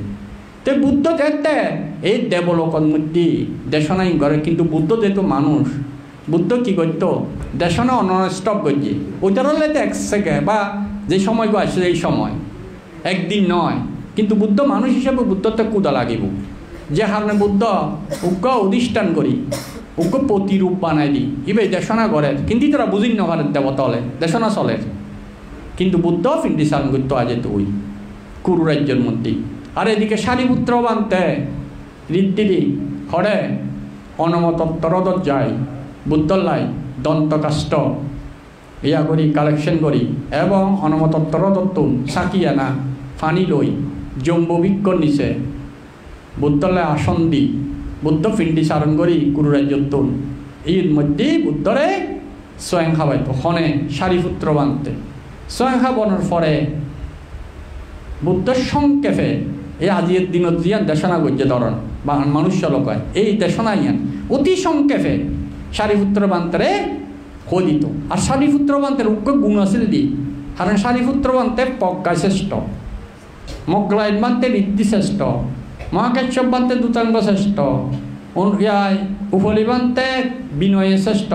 S1: তো বুদ্ধ দেখতে এই দেবলোকর মধ্যে দেশনাই করে কিন্তু বুদ্ধ যেহেতু মানুষ বুদ্ধ কি করতো দেশনা অনস্টপ করছে ওইটার হলে তো 1 সেকেন্ড বা যে সময় আসে এই সময় একদিন নয় কিন্তু বুদ্ধ মানুষ হিসেবে বুদ্ধতে কুদা লাগিব যে হারনে বুদ্ধ উগ্র অধিষ্ঠান করি উগ্র প্রতিরূপ বানাই দি ইবে দেশনা করে কিন্তু তোরা বুঝিন না ভারত দেবতা হলে দেশনা চলে কিন্তু বুদ্ধ ফিন্দি সান করতো আজ তুই কুরু রাজ্যের মধ্যে আর এদিকে সারিপুত্র বানতে ঋদ্ধিদি হরে অনমতত্তরদ যায় বুদ্ধলাই দন্তকাষ্ট ইয়া করি কালেকশন করি এবং অনমতত্তরদত্তুন সাকিয়ানা ফানি লই জম্ববিক্ষর নিচে বুদ্ধলাই আসন দি বুদ্ধ ফিন্দি সারণ করি কুরু রাজ্যতুন এর মধ্যে বুদ্ধরে স্বয়ং খাবাইতো হনে সারিপুত্র বানতে স্বয়ং খাবানোর পরে বুদ্ধ সংক্ষেপে এই আজির দিনত জিয়ান দেশনা করছে ধরন বা মানুষ লোক এই দেশনা ইয়ান অতি সংক্ষেপে সারিপুত্র বান্তরে হদিত আর সারিপুত্র বান্তের উগ্র গুণ আছিল দি কারণ সারিপুত্র বান্তে প্রজ্ঞা শ্রেষ্ঠ মগ্লাইন বান্তে ঋদ্ধি শ্রেষ্ঠ মহাকাশ্যপ বান্তে দূতাঙ্গ শ্রেষ্ঠ উপলি বান্তে বিনয়ে শ্রেষ্ঠ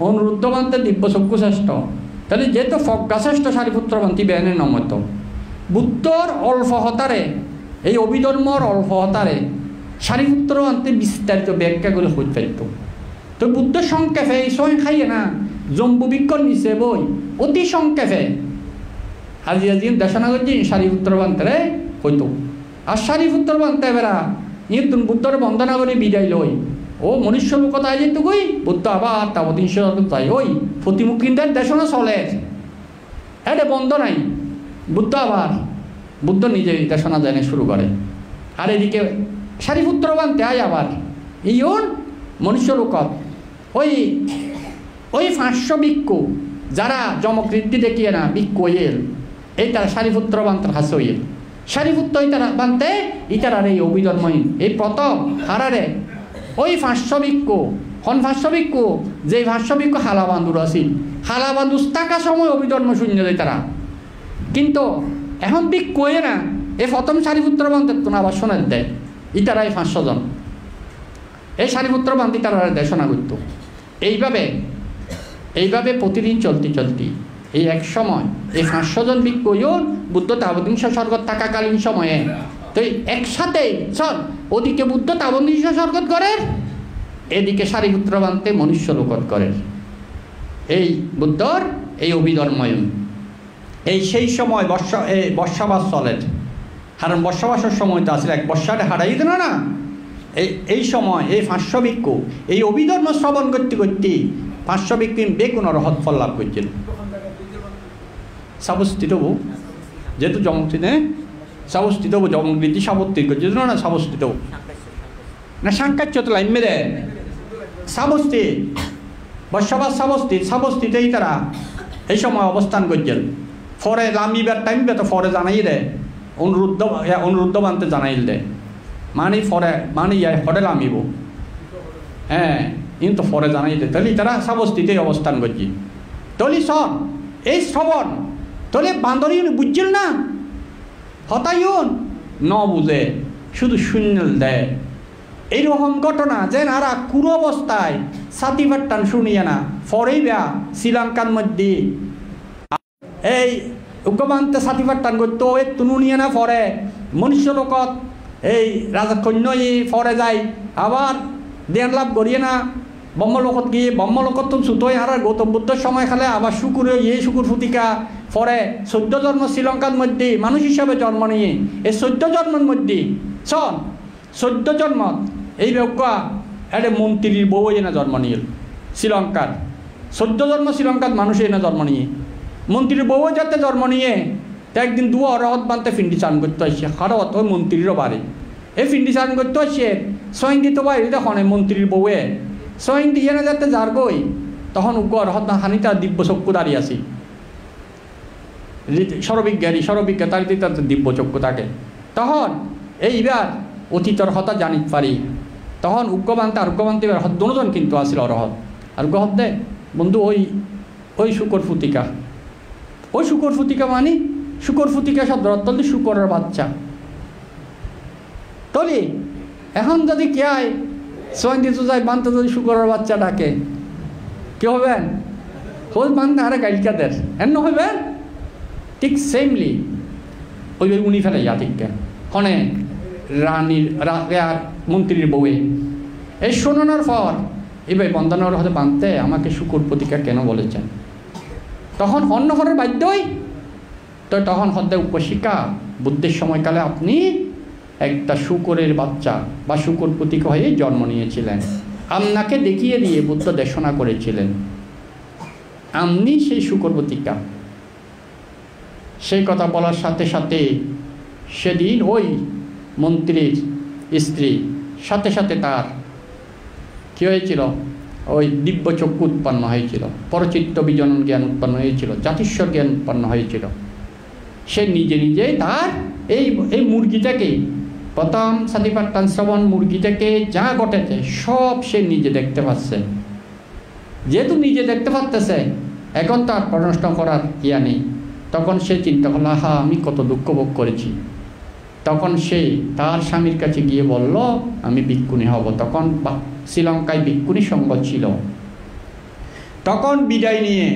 S1: অনুরুদ্ধ বান্তে দিব্যচক্ষু শ্রেষ্ঠ তাহলে যেহেতু প্রজ্ঞা শ্রেষ্ঠ সারিপুত্র বান্তি বেনে নমত বুদ্ধর অল্প হতারে এই অভিধর্মর অল্প হতারে সারিপুত্র বান্তে বিস্তারিত ব্যাখ্যা করে হইতে পারত তো বুদ্ধ সংক্ষেপে এই সময় খাইয়ে না জম্বুবিক্ষর নিচে বই অতি সংক্ষেপে আজি দেশনা করছি সারিপুত্র বান্তরে হইতো আর সারিপুত্র বান্তে বেড়া ইতুন বুদ্ধর বন্দনা করে বিদায় লই ও মনুষ্য লোকতা যেত কই বুদ্ধ আবার তাবতীংশ যাই ওই প্রতিমুখীদের দেশনা চলে হ্যাঁ বন্ধ নাই বুদ্ধ আবার বুদ্ধ নিজে দেশনা জানে শুরু করে আর এদিকে সারিপুত্র বানতে আয় আবার ইউন মনুষ্য লোকত ওই 500 ভিক্ষু যারা জমকৃতি দেখিয়ে না ভিক্ষু এল এই তারা সারিপুত্র বান্তর হাসে হইল সারিপুত্র তারা বানতে ইতার এই অভিধর্মহীন এই প্রথম হারারে ওই 500 ভিক্ষু 500 ভিক্ষু যে 500 ভিক্ষু হালা বান্ধুর আছিল হালা বান্ধু থাকা সময় অভিধর্ম শূন্য দেয় তারা কিন্তু এখন ভিক্ষু হয়ে না এই প্রথম সারিপুত্র বান্তের তো না আবার শোনার দেয় ইতারা এই 500 জন এই সারিপুত্র বান্তি তারা দেশনা করত এইভাবে প্রতিদিন চলতি এই এক সময় এই 500 জন ভিক্ষু বুদ্ধ তাবতীংশ স্বর্গত থাকাকালীন সময়ে তো একসাথে চল ওদিকে বুদ্ধ তাবতীংশ স্বর্গত করে এদিকে সারিপুত্র বান্তে মনুষ্য লোকত করে এই বুদ্ধর এই অভিধর্ময়ন এই সেই সময় বর্ষাবাস চলে কারণ বর্ষাবাসের সময় তো আসলে এক বর্ষাটা হারাই দিল না এই সময় এই 500 ভিক্ষু এই অভিধর্ম শ্রবণ করতে 500 ভিক্ষু বেগুন রহত ফল লাভ করছেন সাবস্থিত হবো যেহেতু জমকৃতি সাবস্থিত হবো জমকৃতি সাবস্থিত করছে না সাবস্থিত না সাংকাচ্য তো লাইন মেরে সাবস্থিত বর্ষাবাস সাবস্থিতেই তারা এই সময় অবস্থান করছেন ফরে লামিবার টাইম তো ফরে জানাই দেয় অনুরুদ্ধ বানতে জানাইল দেয় মানে ফরে লামিব হ্যাঁ কিন্তু ফরে জানাই দেয় তাহলে তারা সাবস্থিতেই অবস্থান করছি তাহলে সব এই শ্রবণ তাহলে বান্দরী বুঝছিল না হতাইন ন বুঝে শুধু শূন্য দেয় এইরকম ঘটনা যে নারা কুরু অবস্থায় সাতিবাট্টান শুনিয়ে না ফরেই বেয়া শ্রীলঙ্কার মধ্যে এই উগ্রবান্তে সাতিফার টান করতো এই তুনুনিয়ে না পরে মনুষ্য লোকত এই রাজকন্য পরে যায় আবার জ্ঞান লাভ করিয়ে না ব্রহ্মলোকত গিয়ে ব্রহ্মলোকত তো ছুটোই আর গৌতম বুদ্ধের সময় খালে আবার শুকুর শুকুর ফুতিকা পরে 14 জন্ম শ্রীলঙ্কার মধ্যে মানুষ হিসাবে জন্ম নিয়ে এই 14 জন্মের মধ্যে 14 জন্ম এই বেকা একটা মন্ত্রীর বউ এনে জন্ম নিয়ে শ্রীলঙ্কার 14 জন্ম শ্রীলঙ্কার মানুষ এনে জন্ম নিয়ে মন্ত্রীর বউ যাতে জন্ম নিয়ে তো একদিন দু অরহত বানতে ফিন্ডি চান করতে আসছে হরহত ওই মন্ত্রীরও বাড়ি এই ফিন্ডি চান করতে আসছে স্বয়ং দিতে পারি তখন মন্ত্রীর বউয়ে স্বয়ং দিয়ে না যাতে যার গই তখন অরহত না হানিটা দিব্য চক্ষু দাঁড়িয়ে আছি সর্ববিজ্ঞা তার দিব্য চক্ষু থাকে তখন এইবার অতীতর হতা জানি পারি তখন উগ্রবান্তে আর উগ্রবান্তে এবার দুজন কিন্তু আসছিল অরহত আর উগ্রহত দে বন্ধু ওই শুকর ফুতিকা ওই শুকর ফুতিকা মানে শুকর ফুতিকা শব্দ অর্থ শুকরের বাচ্চা তলি এখন যদি কে হয় সোয়াইন দিতে যায় বানতে যদি শুকরের বাচ্চা ডাকে কে হবেন হোল বানতে আরে গাইকাদের এমন হইবেন ঠিক সেমলি ওই উনি ফেলে ঠিক হনে রানীর আর মন্ত্রীর বউয়ে এই শোনানোর পর এবার বন্দনার হতে বানতে আমাকে শুকর প্রতিকা কেন বলেছেন তখন অন্য ঘরের বাধ্যই তো তখন হদ্দে উপশিকা বুদ্ধের সময়কালে আপনি একটা শুকরের বাচ্চা বা শুকর প্রতীক হয়ে জন্ম নিয়েছিলেন আপনাকে দেখিয়ে দিয়ে বুদ্ধ দেশনা করেছিলেন আপনি সেই শুকর প্রতীকা সেই কথা বলার সাথে সাথে সেদিন ওই মন্ত্রীর স্ত্রী সাথে সাথে তার কী হয়েছিল ওই দিব্য চক্ষু উৎপন্ন হয়েছিল পরচিত্ত বিজনন জ্ঞান উৎপন্ন হয়েছিল জাতিস্বর জ্ঞান উৎপন্ন হয়েছিল সে নিজে নিজে তার এই মুরগিটাকে প্রথম সাতিপাট্টান শ্রবণ মুরগিটাকে যা ঘটেছে সব সে নিজে দেখতে পাচ্ছে যেহেতু নিজে দেখতে পারতেছে এখন তার প্রশ্ন করার ইয়া নেই তখন সে চিন্তা করল আমি কত দুঃখ ভোগ করেছি তখন সে তার স্বামীর কাছে গিয়ে বলল আমি ভিক্ষুণী হব তখন শ্রীলঙ্কায় ভিক্ষুণী সঙ্গ ছিল তখন বিদায় নিয়ে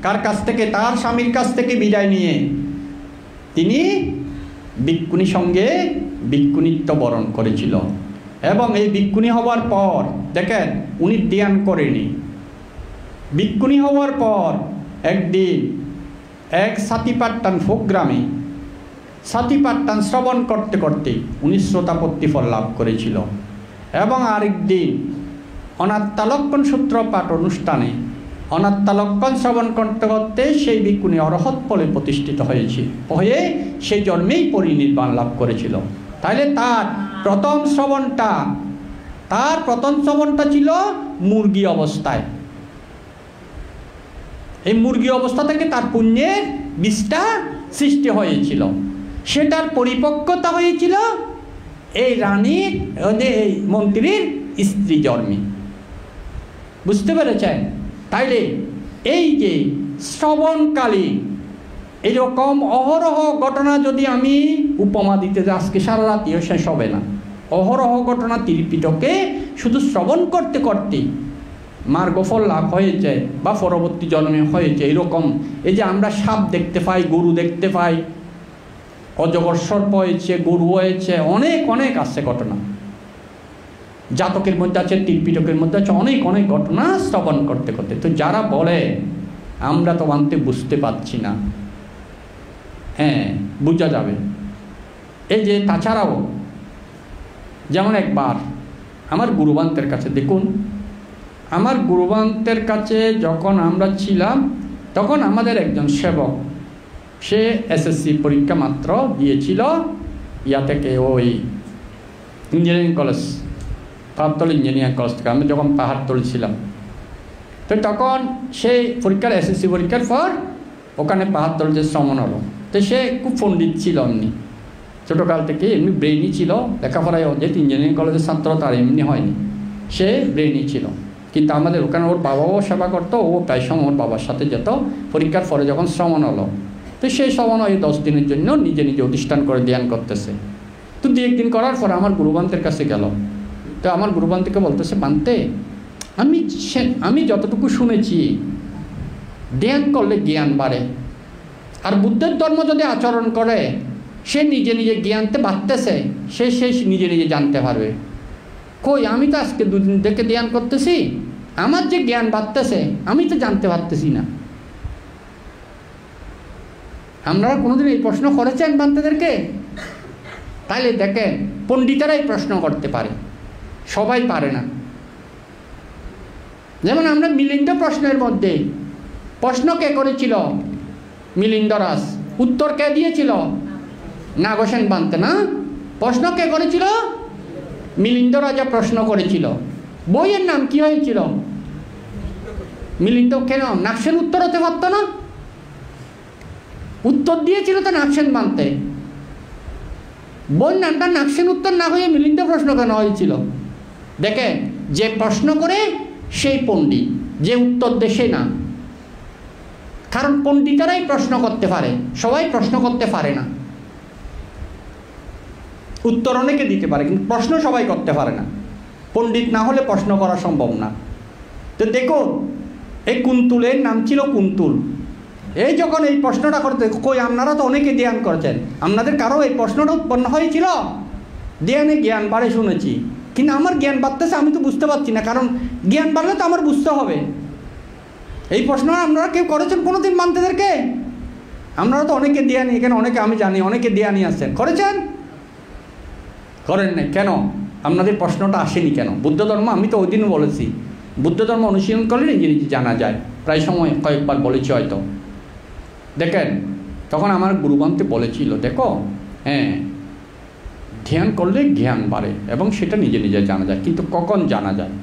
S1: কার কাছ থেকে তার স্বামীর কাছ থেকে বিদায় নিয়ে তিনি ভিক্ষুণী সঙ্গে ভিক্ষুণিত্ব বরণ করেছিল এবং এই ভিক্ষুণী হওয়ার পর দেখেন উনি ধ্যান করেনি ভিক্ষুণী হওয়ার পর একদিন এক সাতিপাট্টান প্রোগ্রামে সাতিপাট্টান শ্রবণ করতে করতে উনি শ্রোতাপত্তি ফল লাভ করেছিল এবং আরেকদিন অনাত্মালক্ষণ সূত্র পাঠ অনুষ্ঠানে অনাত্মালক্ষণ শ্রবণ করতে করতে সেই ভিক্ষুণী অরহৎ ফলে প্রতিষ্ঠিত হয়ে সেই জন্মেই পরিনির্বাণ লাভ করেছিল তাহলে তার প্রথম শ্রবণটা ছিল মুরগি অবস্থায় এই মুরগি অবস্থা থেকে তার পুণ্যের বীজটা সৃষ্টি হয়েছিল সেটার পরিপক্কতা হয়েছিল এই রানীর এই মন্ত্রীর স্ত্রী জন্মে বুঝতে পেরেছেন তাইলে এই যে শ্রবণকালীন এরকম অহরহ ঘটনা যদি আমি উপমা দিতে যাই আজকে সারা রাতিও শেষ হবে না অহরহ ঘটনা ত্রিপিটকে শুধু শ্রবণ করতে করতে মার্গফল লাভ হয়েছে বা পরবর্তী জন্মে হয়েছে এরকম এই যে আমরা সাপ দেখতে পাই গরু দেখতে পাই অজগর সর্প হয়েছে গরু হয়েছে অনেক অনেক আছে ঘটনা জাতকের মধ্যে আছে ত্রিপিটকের মধ্যে আছে অনেক অনেক ঘটনা শ্রবণ করতে করতে তো যারা বলে আমরা তো মানতে বুঝতে পারছি না হ্যাঁ বোঝা যাবে এই যে তাছাড়াও যেমন একবার আমার গুরুবান্তের কাছে দেখুন আমার গুরুবান্তের কাছে যখন আমরা ছিলাম তখন আমাদের একজন সেবক সে এসএসসি পরীক্ষা মাত্র দিয়েছিল ইয়া থেকে ওই ইঞ্জিনিয়ারিং কলেজ পাহাড়তল ইঞ্জিনিয়ারিং কলেজ থেকে আমি যখন পাহাড়তল ছিলাম তো তখন সেই পরীক্ষার এসএসসি পরীক্ষার পর ওখানে পাহাড়তল যে শ্রমণ হলো তো সে খুব পণ্ডিত ছিল এমনি ছোটোকাল থেকে এমনি ব্রেইনি ছিল লেখাপড়ায় যেহেতু ইঞ্জিনিয়ারিং কলেজের ছাত্র তার এমনি হয়নি সে ব্রেইনি ছিল কিন্তু আমাদের ওখানে ওর বাবাও সেবা করতো ও প্রায় সময় ওর বাবার সাথে যেত পরীক্ষার পরে যখন শ্রমণ হলো তো সেই শ্রমণ এই 10 দিনের জন্য নিজে নিজে অধিষ্ঠান করে ধ্যান করতেছে তো 2-1 দিন করার পর আমার গুরুবান্তের কাছে গেল তো আমার গুরুবান্তিকে বলতেছে বান্তে আমি যতটুকু শুনেছি ধ্যান করলে জ্ঞান বাড়ে আর বুদ্ধের ধর্ম যদি আচরণ করে, সে নিজে নিজে জ্ঞানতে বাড়তেছে, সে নিজে নিজে জানতে পারবে। কই আমি তো আজকে দুদিন থেকে ধ্যান করতেছি, আমার যে জ্ঞান বাড়তেছে আমি তো জানতে পারতেছি না। আপনারা কোনোদিন এই প্রশ্ন করেছেন বান্তাদেরকে? তাইলে দেখেন, পণ্ডিতেরাই প্রশ্ন করতে পারে, সবাই পারে না। যেমন আমরা মিলিন্দ প্রশ্নের মধ্যে, প্রশ্ন কে করেছিল? মিলিন্দ রাস। উত্তর কে দিয়েছিল? নাগসেন বান্তে না? প্রশ্ন কে করেছিল? মিলিন্দ রাজা প্রশ্ন করেছিল। বইয়ের নাম কি হয়েছিল? মিলিন্দ। কেন? নাগসেন উত্তর হতে পারত না? উত্তর দিয়েছিল তো নাগসেন বান্তে। বই নামটা নাগসেন উত্তর না হয়ে মিলিন্দ প্রশ্ন কেন হয়েছিল? দেখেন, যে প্রশ্ন করে সেই পণ্ডিত, যে উত্তর দেয় সে না। কারণ পণ্ডিতেরাই প্রশ্ন করতে পারে, সবাই প্রশ্ন করতে পারে না। উত্তর অনেকে দিতে পারে, কিন্তু প্রশ্ন সবাই করতে পারে না। পণ্ডিত না হলে প্রশ্ন করা সম্ভব না। তো দেখো, এই কুন্তুলের নাম ছিল কুন্তুল। এই যখন এই প্রশ্নটা করতে, কই আপনারা তো অনেকে ধ্যান করছেন, আপনাদের কারো এই প্রশ্নটা উৎপন্ন হয়েছিল? ধ্যানে জ্ঞান বাড়ে শুনেছি, কিন্তু আমার জ্ঞান বাড়তেছে আমি তো বুঝতে পারছি না। কারণ জ্ঞান বাড়লে তো আমার বুঝতে হবে। এই প্রশ্ন আপনারা কেউ করেছেন কোনোদিন বান্তাদেরকে? আপনারা তো অনেকে ধ্যানী, এখানে অনেকে আমি জানি অনেকে ধ্যানী আসছেন, করেছেন? করেন না কেন? আপনাদের প্রশ্নটা আসেনি কেন? বুদ্ধ ধর্ম, আমি তো ওই দিনও বলেছি, বুদ্ধ ধর্ম অনুশীলন করলে নিজে নিজে জানা যায়। প্রায় সময় কয়েকবার বলেছি হয়তো। দেখেন, তখন আমার গুরুবান্তে বলেছিল, দেখো হ্যাঁ, ধ্যান করলে জ্ঞান বাড়ে এবং সেটা নিজে নিজে জানা যায়। কিন্তু কখন জানা যায়?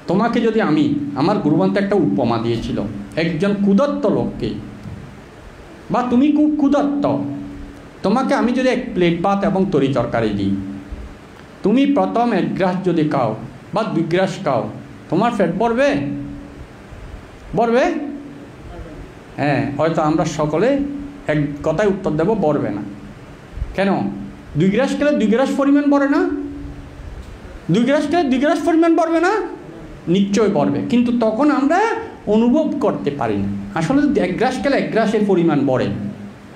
S1: তোমাকে যদি আমি, আমার গুরুবান্তে একটা উপমা দিয়েছিল, একজন ক্ষুধার্ত লোককে, বা তুমি খুব ক্ষুধার্ত, তোমাকে আমি যদি এক প্লেট ভাত এবং তরি তরকারি দিই, তুমি প্রথম এক গ্রাস যদি খাও বা 2 গ্রাস খাও, তোমার পেট ভরবে? ভরবে? হ্যাঁ, হয়তো আমরা সকলে এক কথায় উত্তর দেব, ভরবে না। কেন? 2 গ্রাস খেলে 2 গ্রাস পরিমাণ ভরে না? 2 গ্রাস খেলে 2 গ্রাস পরিমাণ ভরবে না? নিশ্চয় ভরবে, কিন্তু তখন আমরা অনুভব করতে পারি না। আসলে 1 গ্রাস খেলে 1 গ্রাসের পরিমাণ ভরে,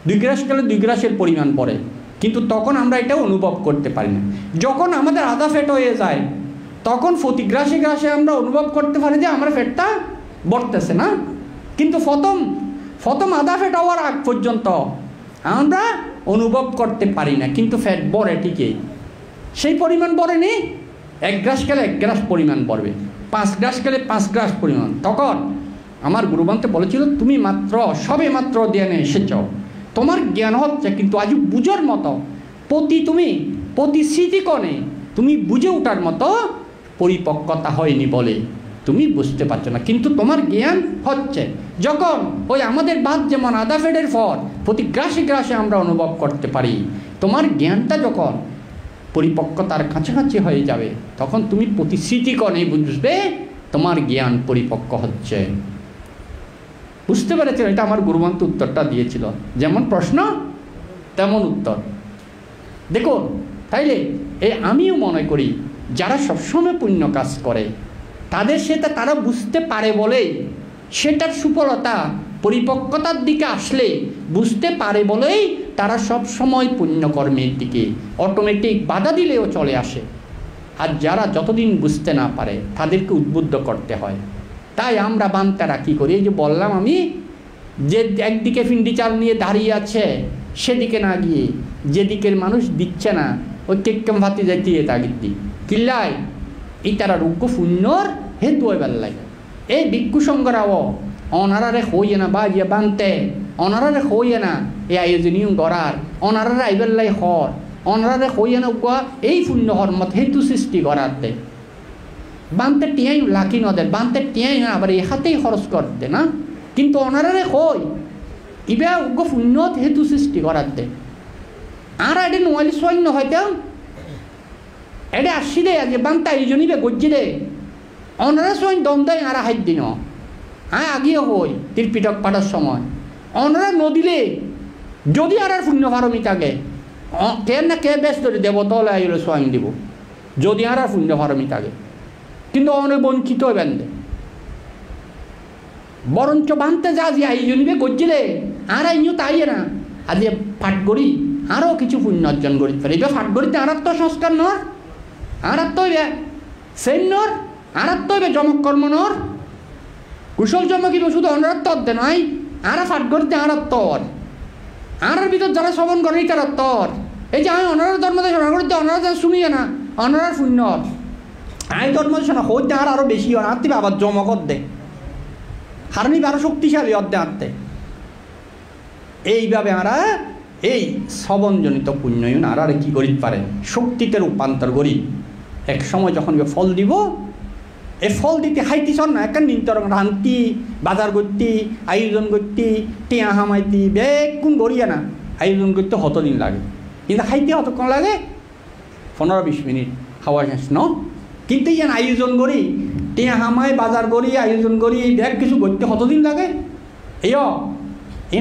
S1: 2 গ্রাস খেলে 2 গ্রাসের পরিমাণ ভরে, কিন্তু তখন আমরা এটা অনুভব করতে পারি না। যখন আমাদের আধা পেট হয়ে যায়, তখন প্রতি গ্রাসে গ্রাসে আমরা অনুভব করতে পারি যে আমার পেটটা ভরতেছে না। কিন্তু প্রথম আধা পেট হওয়ার আগ পর্যন্ত আমরা অনুভব করতে পারি না, কিন্তু পেট ভরে ঠিকই। সেই পরিমাণ ভরেনি। 1 গ্রাস খেলে 1 গ্রাস পরিমাণ ভরবে, 5 গ্রাস খেলে 5 গ্রাস পরিমাণ। তখন আমার গুরুবান্তে বলেছিল, তুমি মাত্র সবে মাত্র ধ্যানে এসেছ, তোমার জ্ঞান হচ্ছে, কিন্তু আজ বুঝার মতো প্রতি স্মৃতিকণে তুমি বুঝে ওঠার মতো পরিপক্কতা হয়নি বলে তুমি বুঝতে পারছো না। কিন্তু তোমার জ্ঞান হচ্ছে যখন ওই আমাদের ভাত যেমন আধা পেটের পর প্রতি গ্রাসে গ্রাসে আমরা অনুভব করতে পারি, তোমার জ্ঞানটা যখন পরিপক্কতার কাছাকাছি হয়ে যাবে, তখন তুমি প্রতি স্মৃতিকণে বুঝবে তোমার জ্ঞান পরিপক্ক হচ্ছে। বুঝতে পেরেছিল? এটা আমার গুরুমন্ত উত্তরটা দিয়েছিল, যেমন প্রশ্ন তেমন উত্তর। দেখুন, তাইলে আমিও মনে করি যারা সবসময় পুণ্য কাজ করে, তাদের সেটা তারা বুঝতে পারে বলেই, সেটার সুফলতা পরিপক্কতার দিকে আসলে বুঝতে পারে বলেই তারা সব সময় পুণ্যকর্মের দিকে অটোমেটিক বাধা দিলেও চলে আসে। আর যারা যতদিন বুঝতে না পারে তাদেরকে উদ্বুদ্ধ করতে হয়। তাই আমরা বান্তারা কী করি? এই যে বললাম আমি, যে একদিকে ফিন্ডি চাল নিয়ে দাঁড়িয়ে আছে, সেদিকে না গিয়ে যেদিকের মানুষ দিচ্ছে না ওই কেক্কম ভাতি যাইতে তাগিদ্দি কিল্লাই এই তারা রুগ্য শূন্যর হেতু হয়ে বেল্লাই। এই ভিক্ষু সংঘরাও অনারারে হইয়ে না বা ইয়ে বানতে অনারারে হইয়ে না এই আয়োজনীয় গড়ার অনারারে আইবেল্লাই হর অনারারে হইয়ে না উকা এই শূন্য হরমত হেতু সৃষ্টি করার দে বানতে টিয়াই লাকি নদের বানতে টিয়াই না আবার এই হাতেই খরচ করতে না, কিন্তু অনারারে হই ইবে উগ্র শূন্যত হেতু সৃষ্টি করার দে। আর এটা নোয়ালি সৈন্য হয়তো এটা আসছি দে আগে বান্তা এই জন্যই গজ্জি দে অনারা সৈন্য দম দেয় আর হাইট দিন আগিয়ে হই ত্রিপিটক পাঠার সময় অনারা নদীলে যদি আর শূন্য ফারমি থাকে কে না কে ব্যস্ত দেবতলে আইলে স্বয়ং দিব যদি আর শূন্য ফারমি থাকে, কিন্তু অনেক বঞ্চিত হবেন দে বরঞ্চ বানতে যা যে আইজনবে করছিলে আর আইনিও তাই না আজ ফাট করি আরও কিছু পুণ্য অর্জন করি পারে এবার ফাট করিতে আর তো সংস্কার নর আর তো হইবে সেন নর আর তো হইবে জমক কর্ম নর কুশল জমক শুধু অনারত্ব অর্ধে নয় আর ফাট করিতে আর তর আর ভিতর যারা শ্রবণ করে তার তর এই যে আমি অনার ধর্ম শোনা করতে অনার শুনিয়ে না অনার শূন্য আই ধর্ম শোনা হইতে আর আরও বেশি হয় আত্মীয় আবার জমক অর্ধে হারনি আরো শক্তিশালী অর্ধে আনতে এইভাবে আমরা এই শ্রবণজনিত পুণ্যয়ন আর কি করিতে পারে শক্তিতে রূপান্তর করি এক সময় যখন ফল দিব এ ফল দিতে হাইতি সর না একটা নিন্তর রান্তি বাজার করতি আয়োজন করতি টিয়া হামাইতি বেগুন গড়িয়া না আয়োজন করতে দিন লাগে কিন্তু হাইতে কতক্ষণ লাগে 15-20 মিনিট খাওয়া শেষ ন কিন্তু ইয়ান আয়োজন করি টিয়া হামাই বাজার করি আয়োজন করি ব্যাগ কিছু করতে দিন লাগে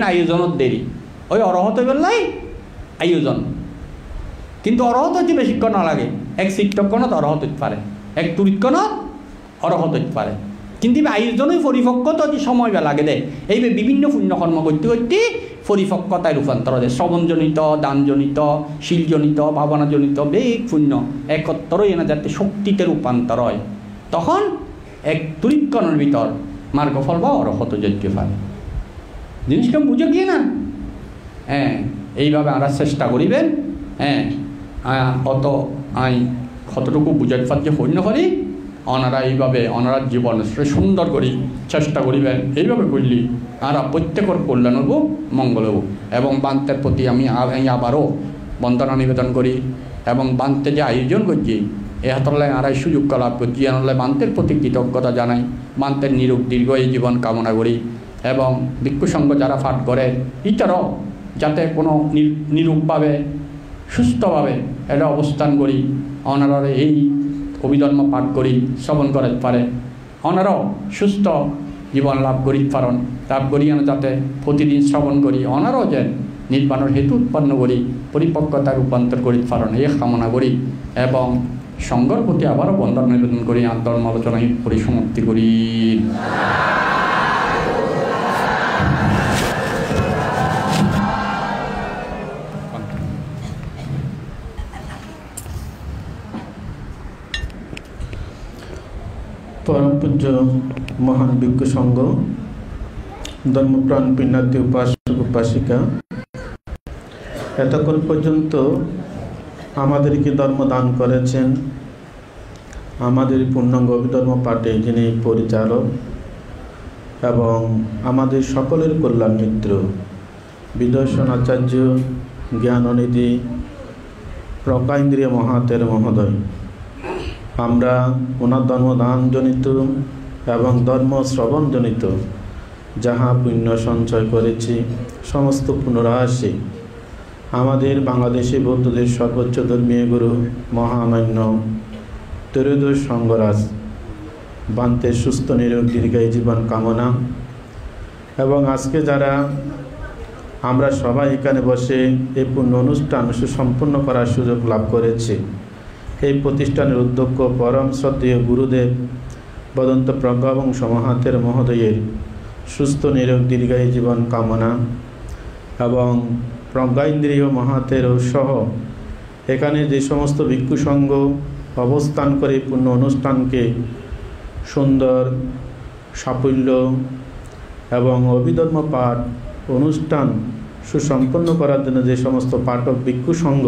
S1: আয়োজনত দেরি ওই অরহত বেলাই আয়োজন কিন্তু অরহত হইতে বেশিক্ষণ না লাগে এক চিত্তক্ষণত অরহত হইতে পারে এক তুরিতক্ষণত অরহত হইতে পারে কিন্তু আয়োজনই পরিপক্কতা যে সময় লাগে দেয় এই বিভিন্ন পুণ্যকর্ম করতে করতে পরিপক্কতায় রূপান্তর দেয় শ্রবণজনিত দানজনিত শীলজনিত ভাবনাজনিত বেগ পুণ্য একত্রই এনে যাতে শক্তিতে রূপান্তর হয় তখন এক তুরিতক্ষণের ভিতর মার্গফল বা অরহত যেতে পারে জিনিসটা বুঝে গিয়ে না হ্যাঁ এইভাবে আমরা চেষ্টা করিবেন হ্যাঁ অত আই কতটুকু বুঝাতে পারছে হইন করি ওনারা এইভাবে ওনার জীবন সুন্দর করি চেষ্টা করিবেন এইভাবে করলি আর প্রত্যেকের কল্যাণ হব মঙ্গল হব এবং বান্তের প্রতি আমি আবারও বন্দনা নিবেদন করি এবং বান্তে যে আয়োজন করছি এ হাতলায় আড়াই সুযোগ লাভ করছি আনলে বান্তের প্রতি কৃতজ্ঞতা জানাই বান্তের নিরূপ দীর্ঘ এই জীবন কামনা করি এবং ভিক্ষুসঙ্গ যারা পাঠ করে ইটারও যাতে কোনো নিরূপভাবে সুস্থভাবে এটা অবস্থান করি ওনারা এই অভিধর্ম পাঠ করি শ্রবণ করতে পারে ওনারাও সুস্থ জীবন লাভ করিতে পারেন লাভ করি যাতে প্রতিদিন শ্রবণ করি ওনারাও যে নির্বাণের হেতু উৎপন্ন করি পরিপক্কতা রূপান্তর করিতে পারেন এই কামনা করি এবং সঙ্গর প্রতি আবারও বন্দনা নিবেদন করি আর ধর্ম আলোচনায় পরিসমাপ্তি করি।
S2: পরম পূজ্য মহান ভিক্ষু সংঘ ধর্মপ্রাণ পুণ্যার্থী উপাসক উপাসিকা এতক্ষণ পর্যন্ত আমাদেরকে ধর্ম দান করেছেন আমাদের পূর্ণাঙ্গ অভিধর্ম পাঠে যিনি পরিচালক এবং আমাদের সকলের কল্যাণ মিত্র বিদর্শন আচার্য জ্ঞাননিধি প্রজ্ঞাইন্দ্রিয় মহাতের মহোদয় আমরা ওনার ধর্মদানজনিত এবং ধর্ম শ্রবণজনিত যাহা পুণ্য সঞ্চয় করেছি সমস্ত পুনরাশি আমাদের বাংলাদেশি বৌদ্ধদের সর্বোচ্চ ধর্মীয় গুরু মহামান্য ত্রয়োদশ সংঘরাজ বান্তের সুস্থ নিরোগ দীর্ঘায়ী জীবন কামনা এবং আজকে যারা আমরা সবাই এখানে বসে এই পূর্ণ অনুষ্ঠান সুসম্পন্ন করার সুযোগ লাভ করেছি এই প্রতিষ্ঠানের অধ্যক্ষ পরম শ্রদ্ধেয় গুরুদেব বদন্ত প্রজ্ঞাবংশ মহাতের মহোদয়ের সুস্থ নিরোগ দীর্ঘায়ী জীবন কামনা এবং প্রজ্ঞাইন্দ্রিয় মহাতের সহ এখানে যে সমস্ত ভিক্ষু সংঘ অবস্থান করে পূর্ণ অনুষ্ঠানকে সুন্দর সাফল্য এবং অভিধর্ম পাঠ অনুষ্ঠান সুসম্পন্ন করার জন্য যে সমস্ত পাঠক ভিক্ষু সংঘ